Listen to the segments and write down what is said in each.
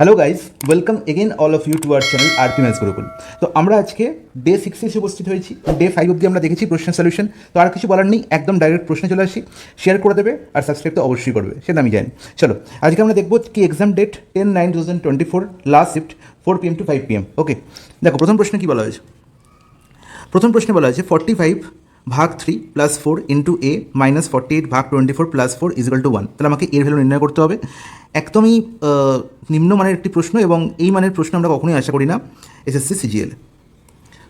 Hello guys, welcome again all of you to our channel RP maths Gurukul. তো আমরা আজকে day 6 এসে উপস্থিত হয়েছি। ডে 5 অবধি আমরা দেখেছি প্রশ্নের সলিউশন। তো আর কিছু বলার নেই, একদম ডাইরেক্ট প্রশ্নে চলে আসি। শেয়ার করে দেবে আর সাবস্ক্রাইব তো অবশ্যই করবে, সেটা আমি জানি। চলো আজকে আমরা দেখবো কি exam date 10/9/2024, last shift 4 PM to 5 PM। Okay, দেখো প্রথম প্রশ্নে কী বলা হয়েছে। প্রথম প্রশ্নে বলা হয়েছে 45/3 + 4 × a - 48/24 + 4 = 1। তাহলে আমাকে এর ভ্যালু নির্ণয় করতে হবে। একদমই নিম্নমানের একটি প্রশ্ন, এবং এই মানের প্রশ্ন আমরা কখনোই আশা করি না এসএসসি সিজিএল।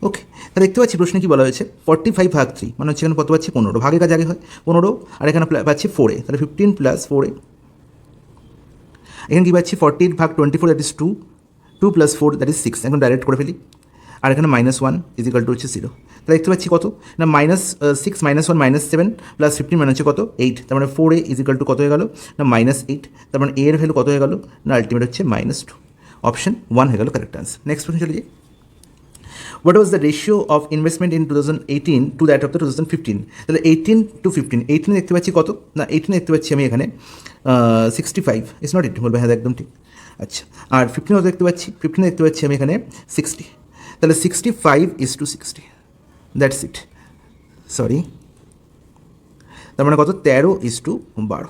ওকে, তাহলে দেখতে পাচ্ছি প্রশ্নে কী বলা হয়েছে 45/3 মানে হচ্ছে এখানে কত পাচ্ছি 15, ভাগের কাজ আগে হয় 15, আর এখানে পাচ্ছি 4a, তাহলে 15 + 4a। এখানে কী পাচ্ছি 48/24, দ্যাট ইজ 2, 2 + 4 দ্যাট ইজ 6। এখন ডাইরেক্ট করে ফেলি, আর এখানে -1 = হচ্ছে 0। তাহলে দেখতে পাচ্ছি কত না -6 - 1 -7 + 15 মানে হচ্ছে কত 8। তার মানে 4a = কত হয়ে গেল না -8। তার মানে a এর ভ্যালু কত হয়ে গেল না আলটিমেট হচ্ছে -2। অপশন 1 হয়ে গেল কারেক্ট আনসার। নেক্সট প্রশ্ন চলে যাই। What was the ratio of investment in 2018 to that of the 2015? তাহলে 18 to 15, 18 দেখতে পাচ্ছি কত না 18 দেখতে পাচ্ছি আমি এখানে 65, ইটস নট ইট, বলবে হ্যাঁ একদম ঠিক। আচ্ছা, আর 15 দেখতে পাচ্ছি 15 দেখতে পাচ্ছি আমি এখানে 60, তাহলে 65:60, দ্যাটস ইট। সরি, তার মানে কত 13:12,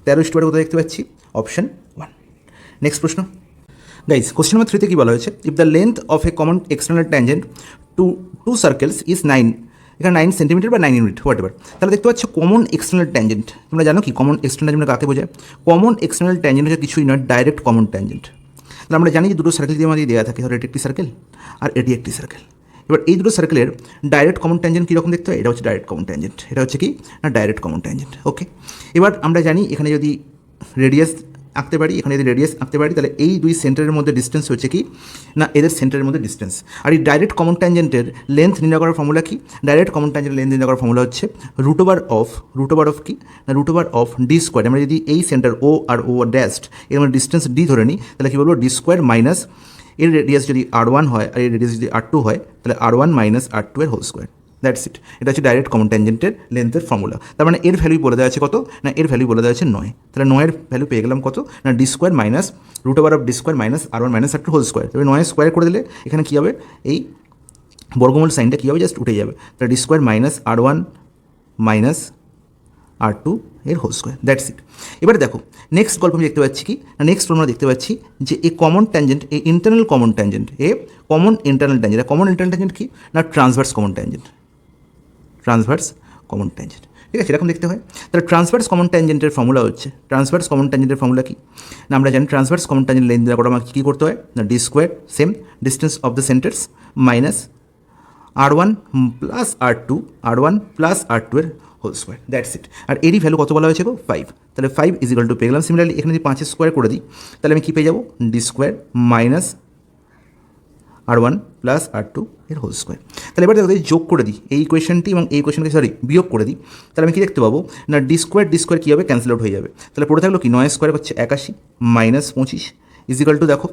13:12 কোথায় দেখতে পাচ্ছি অপশন 1। নেক্সট প্রশ্ন গাইজ, কোশ্চেন নাম্বার 3-তে কী বলা হয়েছে, if the length of a common external tangent to two circles is 9, এখানে 9 সেন্টিমিটার বা 9 ইউনিট হোয়াট এভার। তাহলে দেখতে পাচ্ছ কমন এক্সটার্নাল ট্যানজেন্ট, তোমরা জানো কি কমন এক্সটার্নাল ট্যানজেন্ট কাকে বোঝায়? কমন এক্সটার্নাল ট্যানজেন্ট হচ্ছে কিছুই নয়, ডাইরেক্ট কমন ট্যানজেন্ট। তাহলে আমরা জানি যে দুটো সার্কেল দিয়ে আমাদের দেওয়া থাকে, ধরো এটি একটি সার্কেল আর এটি একটি সার্কেল। এবার এই দুটো সার্কেলের ডাইরেক্ট কমন ট্যানজেন্ট কীরকম দেখতে হয়? এটা হচ্ছে ডাইরেক্ট কমন ট্যানজেন্ট, এটা হচ্ছে কি না ডাইরেক্ট কমন ট্যানজেন্ট। ওকে, এবার আমরা জানি এখানে যদি রেডিয়াস আঁকতে পারি, এখানে যদি রেডিয়াস আঁকতে পারি, তাহলে এই দুই সেন্টারের মধ্যে ডিস্টেন্স হচ্ছে কি না এদের সেন্টারের মধ্যে ডিস্টেন্স। আর এই ডাইরেক্ট কমন ট্যানজেন্টের লেন্থ নির্ণয় করার ফর্মুলা কি? ডাইরেক্ট কমন ট্যানজেন্টের লেন্থ নির্ণয় করার ফর্মুলা হচ্ছে √ অফ কি না √ d²। আমরা যদি এই সেন্টার ও আর ও ড্যাস্ট এর মধ্যে ডিস্টেন্স d ধরে নিই, তাহলে কী বলবো d² মাইনাস এর রেডিয়াস যদি r1 হয় আর এর রেডিয়াস যদি r2 হয়, তাহলে r1 - r2 এর হোল স্কোয়ার, দ্যাটস ইট। এটা হচ্ছে ডাইরেক্ট কমন ট্যানজেন্টের লেন্থের ফর্মুলা। তার মানে এর ভ্যালু বলে দেওয়া আছে কত না এর ভ্যালু বলে দেওয়া আছে 9। তাহলে 9 এর ভ্যালু পেয়ে গেলাম কত না d² minus √ of d² minus r1 - r2 whole square. তবে 9 স্কোয়ার করে দিলে এখানে কী হবে, এই বর্গমূল সাইনটা কী হবে জাস্ট উঠে যাবে। তাহলে d² minus r1 minus r2 এর হোল স্কোয়ার, দ্যাটস ইট। এবারে দেখো নেক্সট গল্প আমি দেখতে পাচ্ছি কি না নেক্সট আমরা দেখতে পাচ্ছি যে a common tangent, a internal common tangent, a common internal tangent. Common internal tangent কি না transverse common tangent, transverse common tangent. ঠিক আছে, এরকম দেখতে হয়। তাহলে ট্রান্সভার্স কমন ট্যানজেন্টের ফর্মুলা হচ্ছে, ট্রান্সভার্স কমন ট্যানজেন্টের ফর্মুলা কি না আমরা জানি ট্রান্সভার্স কমন ট্যানজেন্ট লেন্থ দেওয়া আমাকে কী করতে হয় না d² same distance of the centres minus r1 + r2 এর হোল স্কোয়ার, দ্যাটস ইট। আর এরই ভ্যালু কত বলা হয়েছে গো 5। তাহলে 5 = পেয়ে গেলাম। সিমিলারলি এখানে যদি 5 স্কোয়ার করে দিই, তাহলে আমি কী পেয়ে যাবো d² মাইনাস r1 + r2 এর হোল স্কোয়ার। তাহলে এবার দেখো যোগ করে দিই এই ইকুয়েশনটি এবং এই ইকুয়েশনকে বিয়োগ করে দিই, তাহলে আমি কী দেখতে পাবো না d² কী হবে ক্যান্সেল আউট হয়ে যাবে। তাহলে পড়ে থাকলো কি 9 স্কোয়ার হচ্ছে 81 - 25 দেখো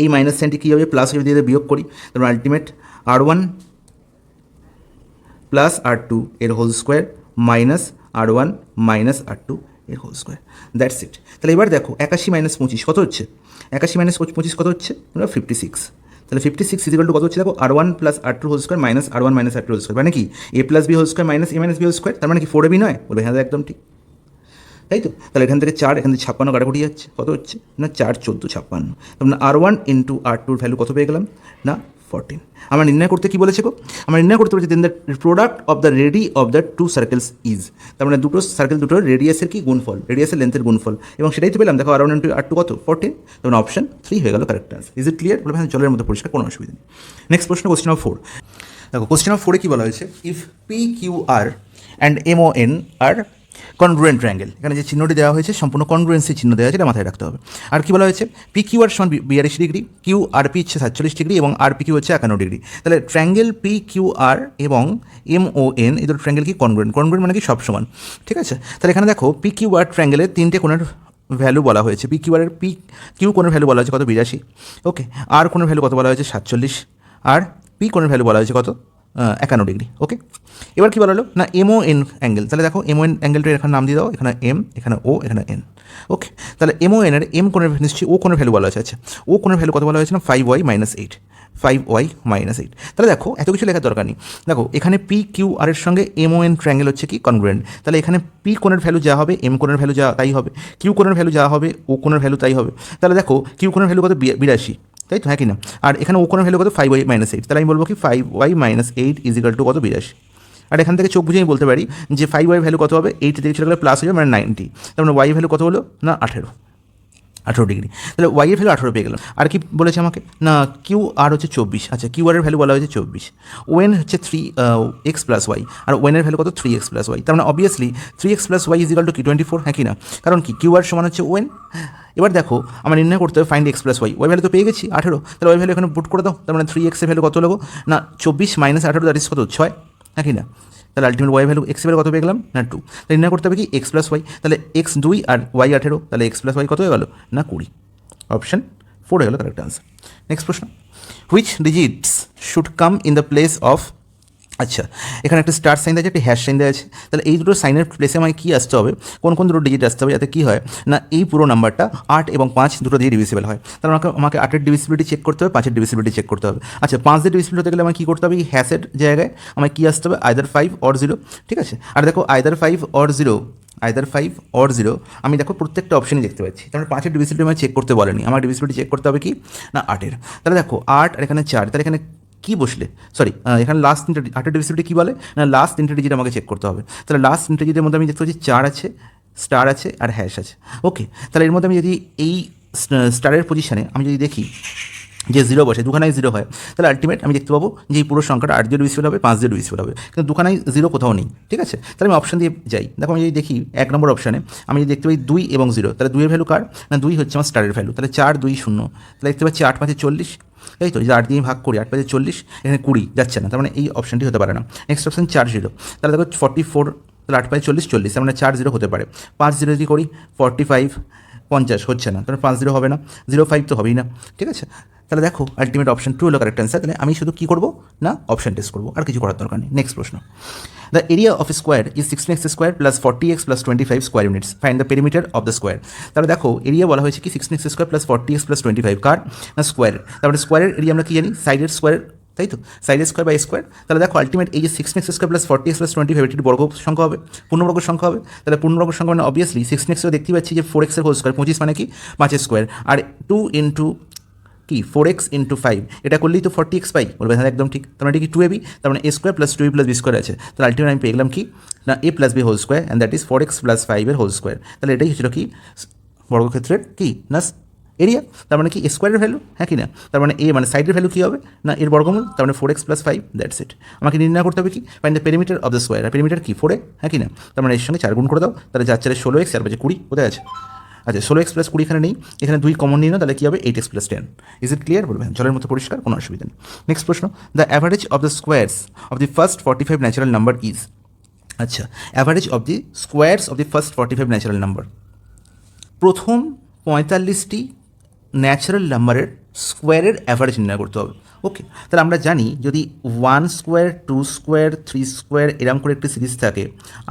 এই মাইনাস সাইনটি কী হবে প্লাস যদি বিয়োগ করি, তাহলে আলটিমেট r1 + r2 এর whole square minus r1 - r2 এর হোল স্কোয়ার, দ্যাটস ইট। তাহলে এবার দেখো 81 - 25 কত হচ্ছে, 81 - 25 কত হচ্ছে 56। তাহলে 56 = কত হচ্ছে দেখো r1 + r2 whole square minus r1 - r2 whole square, মানে কি a + b whole square minus a - b whole square. তার মানে কি 4ab নয়, বলবে হ্যাঁ একদম ঠিক, তাই তো। তাহলে এখান থেকে 4, এখান থেকে 56 কাটাকুটি যাচ্ছে, কত হচ্ছে না 4 × 14 = 56। তার মানে r1 × r2 ভ্যালু কত পেয়ে গেলাম না 14। আমরা নির্ণয় করতে কী বলেছে গো, আমরা নির্ণয় করতে বলেছি then the product of the radii of the two circles is. তার মানে দুটো সার্কেল দুটোর রেডিয়াসের কি গুণফল, রেডিয়াসের লেন্থের গুণফল, এবং সেটাই তো পেলাম। দেখো r1 × r2 কত 14, তখন অপশন 3 হয়ে গেল correct answer. Is it clear? বলবে হ্যাঁ জলের মধ্যে পরিষ্কার, কোনো অসুবিধা নেই। নেক্সট প্রশ্ন, কোশ্চেন নাম্বার 4। দেখো কোশ্চেন নাম্বার 4-এ কী বলা হয়েছে, if PQR and MON are congruent triangle. এখানে যে চিহ্নটি দেওয়া হয়েছে সম্পূর্ণ কনগ্রুয়েন্সি চিহ্ন দেওয়া আছে, এটা মাথায় রাখতে হবে। আর কী বলা হয়েছে PQR = 42 ডিগ্রি, QRP হচ্ছে 47 ডিগ্রি এবং RPQ হচ্ছে 51 ডিগ্রি। তাহলে ট্রায়াঙ্গেল PQR এবং MON এই দুটো ট্রায়াঙ্গেল কি কনগ্রুয়েন্ট, কনগ্রুয়েন্ট মানে কি সব সমান। ঠিক আছে, তাহলে এখানে দেখো PQR ট্রায়াঙ্গেলের 3টে কোণের ভ্যালু বলা হয়েছে। PQR এর PQ কোণের ভ্যালু বলা হয়েছে কত 82, ওকে। আর কোণের ভ্যালু কত বলা হয়েছে 47, আর P কোণের ভ্যালু বলা হয়েছে কত 51 ডিগ্রি, ওকে। এবার কী বলা হলো না MON অ্যাঙ্গেল। তাহলে দেখো MON অ্যাঙ্গেলটা এখানে নাম দিয়ে দাও, এখানে M, এখানে O, এখানে N। ওকে, তাহলে MON এর এম কোণের নিশ্চয়ই ও কোণের ভ্যালু বলা আছে। আচ্ছা, ও কোণের ভ্যালু কত বলা হয়েছে না 5y - 8, 5y - 8। তাহলে দেখো এত কিছু লেখার দরকার নেই। দেখো এখানে PQR এর সঙ্গে MON ট্রায়াঙ্গেল হচ্ছে কি কনগ্রুয়েন্ট। তাহলে এখানে পি কোণের ভ্যালু যা হবে এম কোণের ভ্যালু যা তাই হবে, কিউ কোণের ভ্যালু যা হবে ও কোণের ভ্যালু তাই হবে। তাহলে দেখো কিউ কোণের ভ্যালু কত 82, তাই তো, হ্যাঁ কি না? আর এখানে ও কোণের ভ্যালু কত 5y - 8। তাহলে আমি বলবো কি 5y - 8 = কত 82। আর এখান থেকে চোখ বুঝে আমি বলতে পারি যে 5y ভ্যালু কত হবে, 8 থেকে চলে গেলে প্লাস হয়ে যাবে মানে 90। তার মানে y ভ্যালু কত হলো না 18 ডিগ্রি। তাহলে y এর ভ্যালু 18 পেয়ে গেলাম। আর কি বলেছে আমাকে না কিউ আর হচ্ছে 24। আচ্ছা, কিউ আর এর ভ্যালু বলা হয়েছে 24। ওয়েন হচ্ছে 3x + y, আর ওয়েনের ভ্যালু কত 3x + y। তার মানে অবভিয়াসলি 3x + y = কি 24, হ্যাঁ কি না? কারণ কি কিউ আর সমান হচ্ছে ওয়েন। এবার দেখো আমার নির্ণয় করতে হবে find x + y। Y value তো পেয়ে গেছি 18, তাহলে ওয়াই ভ্যালু এখানে পুট করে দাও। তার মানে 3x এর ভ্যালু কত হলো না 24 - 18 দ্যাট ইজ কত 6, হ্যাঁ কি না? তাহলে ultimate y value x value কত পেয়ে গেলাম না 2। তাহলে নির্ণয় করতে হবে কি x + y। তাহলে x 2 আর y 18, তাহলে x + y কত হয়ে গেল না 20। অপশন 4 হয়ে গেল কারেক্ট আনসার। নেক্সট প্রশ্ন, which digits should come in the place of, আচ্ছা এখানে একটা স্টার সাইন দেওয়া আছে, একটা হ্যাশ সাইন দেওয়া আছে। তাহলে এই দুটো সাইনের প্লেসে আমাকে কী আসতে হবে, কোন কোন দুটো ডিজিট আসতে হবে যাতে কী হয় না এই পুরো নাম্বারটা 8 এবং 5 দুটো দিয়ে ডিভিসিবল হয়। তাহলে আমাকে 8-এর ডিভিসিবিলিটি চেক করতে হবে, 5-এর ডিভিসিবিলিটি চেক করতে হবে। আচ্ছা 5 দিয়ে ডিভিসিবল হতে গেলে আমাকে কী করতে হবে, এই হ্যাশের জায়গায় আমাকে কী আসতে হবে, আইদার 5 or 0, ঠিক আছে? আর দেখো আইদার 5 or 0, আমি দেখো প্রত্যেকটা অপশনই দেখতে পাচ্ছি। তাহলে 5-এর ডিভিসিবিলিটি আমাকে চেক করতে বলেনি, আমার ডিভিসিবিলিটি চেক করতে হবে কি না 8-এর। তাহলে দেখো 8 আর এখানে 4, তাহলে এখানে কি বসলে সরি এখানে লাস্ট 8-এর ডিভিসিবিলিটি কী বলে না লাস্ট 3টে ডিজিট আমাকে চেক করতে হবে। তাহলে লাস্ট 3টে ডিজিটের মধ্যে আমি দেখতে পাচ্ছি 4 আছে, স্টার আছে আর হ্যাশ আছে। ওকে, তাহলে এর মধ্যে আমি যদি এই স্টারের পজিশানে আমি যদি দেখি যে 0 বসে, দুখানায় 0 হয়, তাহলে আলটিমেট আমি দেখতে পাবো যে এই পুরো সংখ্যাটা 8 দিয়ে ডিভিসিবল হবে, 5 দিয়ে ডিভিসিবল হবে, কিন্তু দুখানায় 0 কোথাও নেই, ঠিক আছে? তাহলে আমি অপশন দিয়ে যাই। দেখো আমি যদি দেখি 1 নম্বর অপশানে আমি যদি দেখতে পাই 2 এবং 0, তাহলে 2 এর ভ্যালু কার না 2 হচ্ছে আমার স্টারের ভ্যালু। তাহলে 4 2 0, তাহলে দেখতে পাচ্ছি 8 5 40, তাই তো, যদি 8 দিয়ে ভাগ করি 8 5 40, এখানে 20 যাচ্ছে না, তার মানে এই অপশানটি হতে পারে না। নেক্সট অপশান 4 0, তাহলে দেখো 44, তাহলে 8 5 40 40, তার মানে 4 0 হতে পারে। 5 0 যদি করি 45 50 হচ্ছে না, তাহলে 5 0 হবে না, 0 5 তো হবেই না, ঠিক আছে? তাহলে দেখো আলটিমেট অপশন 2 হলো কারেক্ট অ্যান্সার। তাহলে আমি শুধু কী করবো না অপশন টেস্ট করবো, আর কিছু করার দরকার নেই। নেক্সট প্রশ্ন, the area of square is 16x² + 40x + 25 square units, find the perimeter of the square. তাহলে দেখো এরিয়া বলা হয়েছে কি 16x² + 40x + 25 কার না স্কোয়ারের। তারপরে স্কোয়ারের এরিয়া আমরা কি জানি সাইডের স্কোয়ার, তাই তো, সাইডের স্কোয়ার বাই স্কোয়ার। তাহলে দেখো আলটিমেট এই যে 16x² + 40x + 25 এটি বর্গ সংখ্যা হবে, পূর্ণবর্গ সংখ্যা হবে। তাহলে পূর্ণবর্গ সংখ্যা মানে অবভিয়াসলি 16x দেখতে পাচ্ছি যে 4x এর হোল স্কোয়ার, 25 মানে কি 5 স্কোয়ার, আর 2 ইন্টু কি 4x × 5, এটা করলেই তো 40x পাই, বলবে হ্যাঁ একদম ঠিক। তার মানে এটা কি 2ab, তার মানে a² + 2ab + b² আছে। তাহলে আলটিমেট আমি পেয়ে গেলাম কি না a + b whole square and that is 4x + 5 এর হোল স্কোয়ার। তাহলে এটাই হচ্ছিল কি বর্গক্ষেত্রের কি না এরিয়া। তার মানে কি স্কোয়ারের ভ্যালু, হ্যাঁ কি না? তার মানে এ মানে সাইডের ভ্যালু কী হবে না এর বর্গমূল, তার মানে 4x + 5, দ্যাটস ইট। আমাকে নির্ণয় করতে হবে কি find the perimeter of the square. আর পেরিমিটার কি 4a, হ্যাঁ কি না? তার মানে এর সঙ্গে 4 গুণ করে দাও, তাহলে 4 4 16x, 4 5 20, কোথায় আছে? আচ্ছা 16x + 20 এখানে নেই, এখানে 2 কমন নিয়ে নাও, তাহলে কী হবে 8x + 10। Is it clear? বলবেন জলের মতো পরিষ্কার, কোনো অসুবিধা নেই। নেক্সট প্রশ্ন, the average of the squares of the first 45 natural number is, আচ্ছা average of the squares of the first 45 natural number, প্রথম 45টি ন্যাচারাল নাম্বারের স্কোয়ারের অ্যাভারেজ নির্ণয় করতে হবে। ওকে, তাহলে আমরা জানি যদি 1 স্কোয়ার 2 স্কোয়ার 3 স্কোয়ার এরকম করে একটি সিরিজ থাকে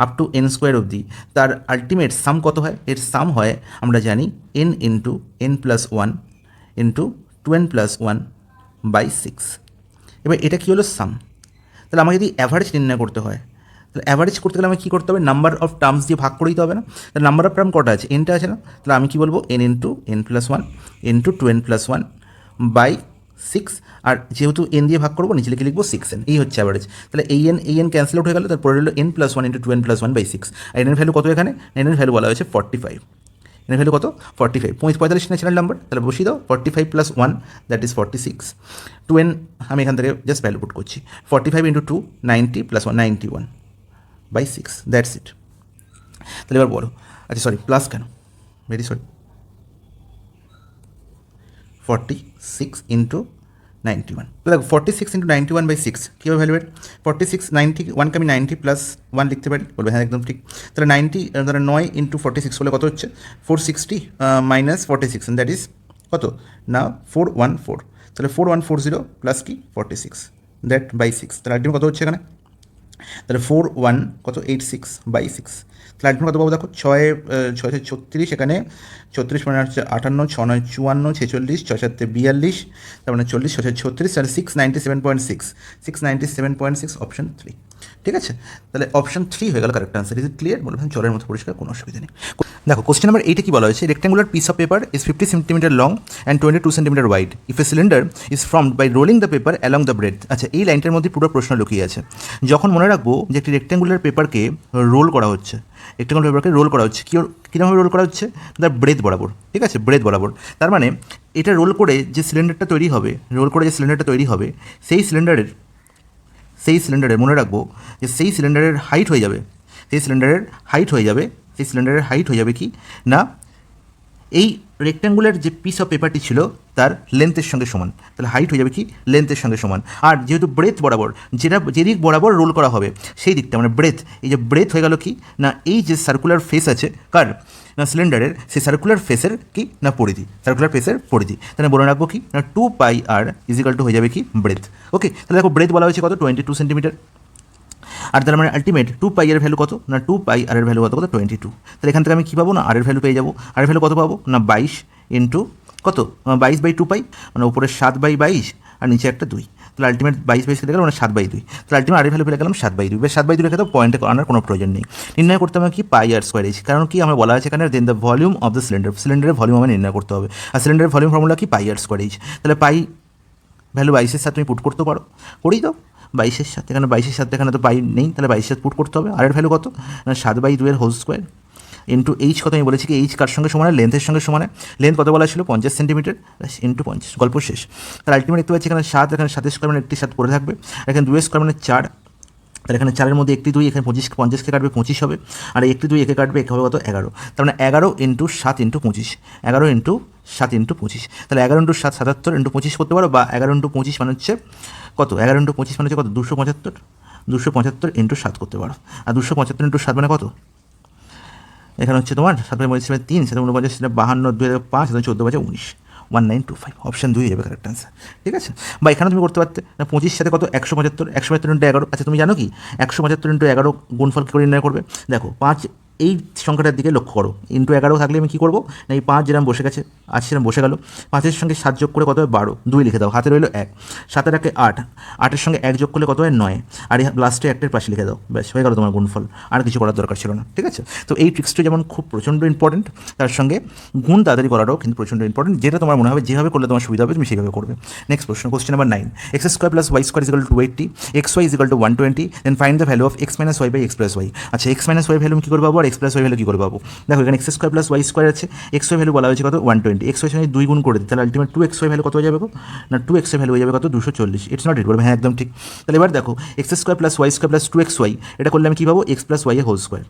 আপ টু n স্কোয়ার অবধি, তার আলটিমেট সাম কত হয়? এর সাম হয় আমরা জানি n × n + 1 × 2n + 1 / 6। এবার এটা কী হলো সাম। তাহলে আমাকে যদি অ্যাভারেজ নির্ণয় করতে হয়, তাহলে অ্যাভারেজ করতে গেলে আমাকে কী করতে হবে, নাম্বার অফ টার্মস দিয়ে ভাগ করে দিতে হবে না? তাহলে নাম্বার অফ টার্ম কটা আছে, nটা আছে না? তাহলে আমি কী বলবো n × n + 1 × 2n + 1 / 6, আর যেহেতু n দিয়ে ভাগ করবো নিচে লিখে লিখবো 6n, এই হচ্ছে অ্যাভারেজ। তাহলে এই n ক্যান্সেল আউট হয়ে গেল, তারপরে হলো n + 1 × 2n + 1 / 6। আর n এর ভ্যালু কত এখানে? n এর ভ্যালু বলা হয়েছে 45। n এর ভ্যালু কত 45, 45 ন্যাচারাল নাম্বার, তাহলে বসিয়ে দাও 45 + 1 দ্যাট ইজ 46, 2n আমি এখান থেকে জাস্ট ভ্যালু পুট করছি, 45 × 2 90 + 1 91 / 6, দ্যাটস ইট। তাহলে এবার বলো, আচ্ছা সরি প্লাস কেন, ভেরি সরি, 46 × 91, তো দেখো 46 × 91/6 কীভাবে ভ্যালু এর 46 91কে আমি 90 + 1 লিখতে পারি, বলবে হ্যাঁ একদম ঠিক। তাহলে 90 তাহলে 9 × 46 হলে কত হচ্ছে 460 - 46, দ্যাট ইজ কত না 414, তাহলে 4140 প্লাস কি 46 দ্যাট / 6, তাহলে আলটিমেট কত হচ্ছে এখানে তাহলে 4 1 কত 86/6, তাহলে আলটিমেট কত পাবো দেখো, 6 6 36, এখানে 34 মানে হচ্ছে 58, 6 9 54, 46, 6 7 42, তার মানে 40, 6 36, তাহলে 697.6, 697.6 অপশন 3। ঠিক আছে, তাহলে অপশন 3 হয়ে গেল correct answer. Is it clear? বলে জলের মতো পরিষ্কার, কোনো অসুবিধা নেই। দেখো কোশ্চেন নাম্বার 8 কি বলা হয়েছে, rectangular piece of paper is 50 centimetre long and 22 centimetre wide if a cylinder is formed by rolling the paper along the breadth. আচ্ছা, এই লাইনটার মধ্যে পুরো প্রশ্ন লুকিয়ে আছে। যখন মনে রাখবো যে একটি রেক্ট্যাঙ্গুলার পেপারকে রোল করা হচ্ছে, রেক্ট্যাঙ্গুলার পেপারকে রোল করা হচ্ছে, কীরকমভাবে রোল করা হচ্ছে, তার ব্রেথ বরাবর। ঠিক আছে, ব্রেথ বরাবর, তার মানে এটা রোল করে যে সিলিন্ডারটা তৈরি হবে, সেই সিলিন্ডারের মনে রাখবো যে সেই সিলিন্ডারের হাইট হয়ে যাবে, সেই সিলিন্ডারের হাইট হয়ে যাবে কি না, এই রেক্ট্যাঙ্গুলার যে পিস অফ পেপারটি ছিল তার লেন্থের সঙ্গে সমান। তাহলে হাইট হয়ে যাবে কি, লেন্থের সঙ্গে সমান। আর যেহেতু ব্রেথ বরাবর, যেদিক বরাবর রোল করা হবে সেই দিকটা মানে ব্রেথ, এই যে ব্রেথ হয়ে গেল কি না, এই যে সার্কুলার ফেস আছে কার না সিলিন্ডারের, সেই সার্কুলার ফেসের কি না পরিধি, তাহলে বলে রাখবো কি না 2πr = হয়ে যাবে কি ব্রেথ। ওকে, তাহলে দেখো ব্রেথ বলা হয়েছে কত 22 সেন্টিমিটার, আর তার মানে আলটিমেট 2π এর ভ্যালু কত না 2πr এর ভ্যালু কত 22। তাহলে এখান থেকে আমি কী পাবো না আর এর ভ্যালু পেয়ে যাবো। আর এর ভ্যালু কত পাবো না 22 ইন্টু কত 22/2π, মানে উপরে 7/22 আর নিচে একটা 2, তাহলে আলটিমেট 22/22 কেটে গেল মানে 7/2, তাহলে আলটিমেট আর এর ভ্যালু পেয়ে গেলাম 7/2। বেশ 7/2 রেখে তো পয়েন্টে আনার কোনো প্রয়োজন নেই। নির্ণয় করতে হবে কি πr²h, কারণ কি আমরা বলা আছে এখানে দেন দ্য ভলিউম অফ দ্য সিলিন্ডারের ভলিউম আমি নির্ণয় করতে হবে, আর সিলিন্ডারের ভলিউম ফর্মুলা কি πr²h। তাহলে পাই ভ্যালু 22-এর সাথে তুমি পুট করতে পারো, করেই দাও 22-এর সাথে, এখানে 22-এর সাথে এখানে তো পাই নেই, তাহলে 22-এর সাথে পুট করতে হবে। আর এর ভ্যালু কত না 7/2 এর হোল স্কোয়ার ইন্টু এইচ কত, আমি বলেছি কি এইচ কার সঙ্গে সমানে, লেন্থের সঙ্গে সমানে। লেন্থ কত বলা ছিল 50 সেন্টিমিটার ইন্টু 50, গল্প শেষ। তাহলে আলটিমেট দেখতে পাচ্ছি এখানে 7, এখানে 7 স্কোয়ার মানে একটি 7 পড়ে থাকবে, এখানে 2 স্কোয়ার মানে 4, তাহলে এখানে 4-এর মধ্যে একটি 2, এখানে 50কে কাটবে 25 হবে, আর একটি 2 একে কাটবে, একে হবে কত 11, তার মানে 11 ইন্টু 7 ইন্টু 25, 11 ইন্টু 7 ইন্টু 25, তাহলে 11 ইন্টু 7 77 ইন্টু 25 করতে পারো, বা 11 ইন্টু 25 মানে হচ্ছে কত, 11 ইন্টু 25 মানে হচ্ছে কত 275 ইন্টু 7 করতে পারো। আর 275 ইন্টু 7 মানে কত, এখানে হচ্ছে তোমার 7/3 3, 7/49 52, 2/5 14/19, 1925, অপশন 2 যাবে কারেক্ট আনসার। ঠিক আছে, বা এখানে তুমি করতে পারতে না 25 সাথে কত 175 ইন্টু 11। আচ্ছা তুমি জানো কি 175 ইন্টু 11 গুণফল কী করে নির্ণয় করবে? দেখো 5 এই সংখ্যাটার দিকে লক্ষ্য করো, ইন্টু 11 থাকলে আমি কী করবো না এই 5 যেরকম বসে গেছে আজ সেরকম বসে গেল, 5-এর সঙ্গে 7 যোগ করে কত হয় 12, 2 লিখে দাও, হাতে রইলো 1, 7 এর 8, 8-এর সঙ্গে 1 যোগ করলে কত হয় 9, আর লাস্টে 1-এর পাশে লিখে দাও, ব্যাস হয়ে গেল তোমার গুণফল, আর কিছু করার দরকার ছিল না। ঠিক আছে, তো এই ট্রিক্সটা যেমন খুব প্রচণ্ড ইম্পর্টেন্ট, তার সঙ্গে গুণ তাড়াতাড়ি করাটাও কিন্তু প্রচণ্ড ইম্পর্টেন্ট, যেটা তোমার মনে হবে যেভাবে করলে তোমার সুবিধা হবে তুমি সেইভাবে করবে। নেক্সট প্রশ্ন, question number 9, x² + y² = 280, xy = 120, then find the value of x - y/x + y। আচ্ছা x - y ভ্যালু কী করে পাবো, আর x + y ভ্যালু কী করে পাবো? দেখো এখানে x² + y² আছে, xy ভ্যালু বলা হয়েছে কত 120, xy সঙ্গে 2 গুণ করে দিই, তাহলে আলটিমেট 2xy ভ্যালু কত হয়ে যাবে না 2xy ভ্যালু হয়ে যাবে কত 240। ইটস নট ইট, বলবে হ্যাঁ একদম ঠিক। তাহলে এবার দেখো x² + y² + 2xy, এটা করলে আমি কী পাবো x + y এর হোল স্কোয়ার,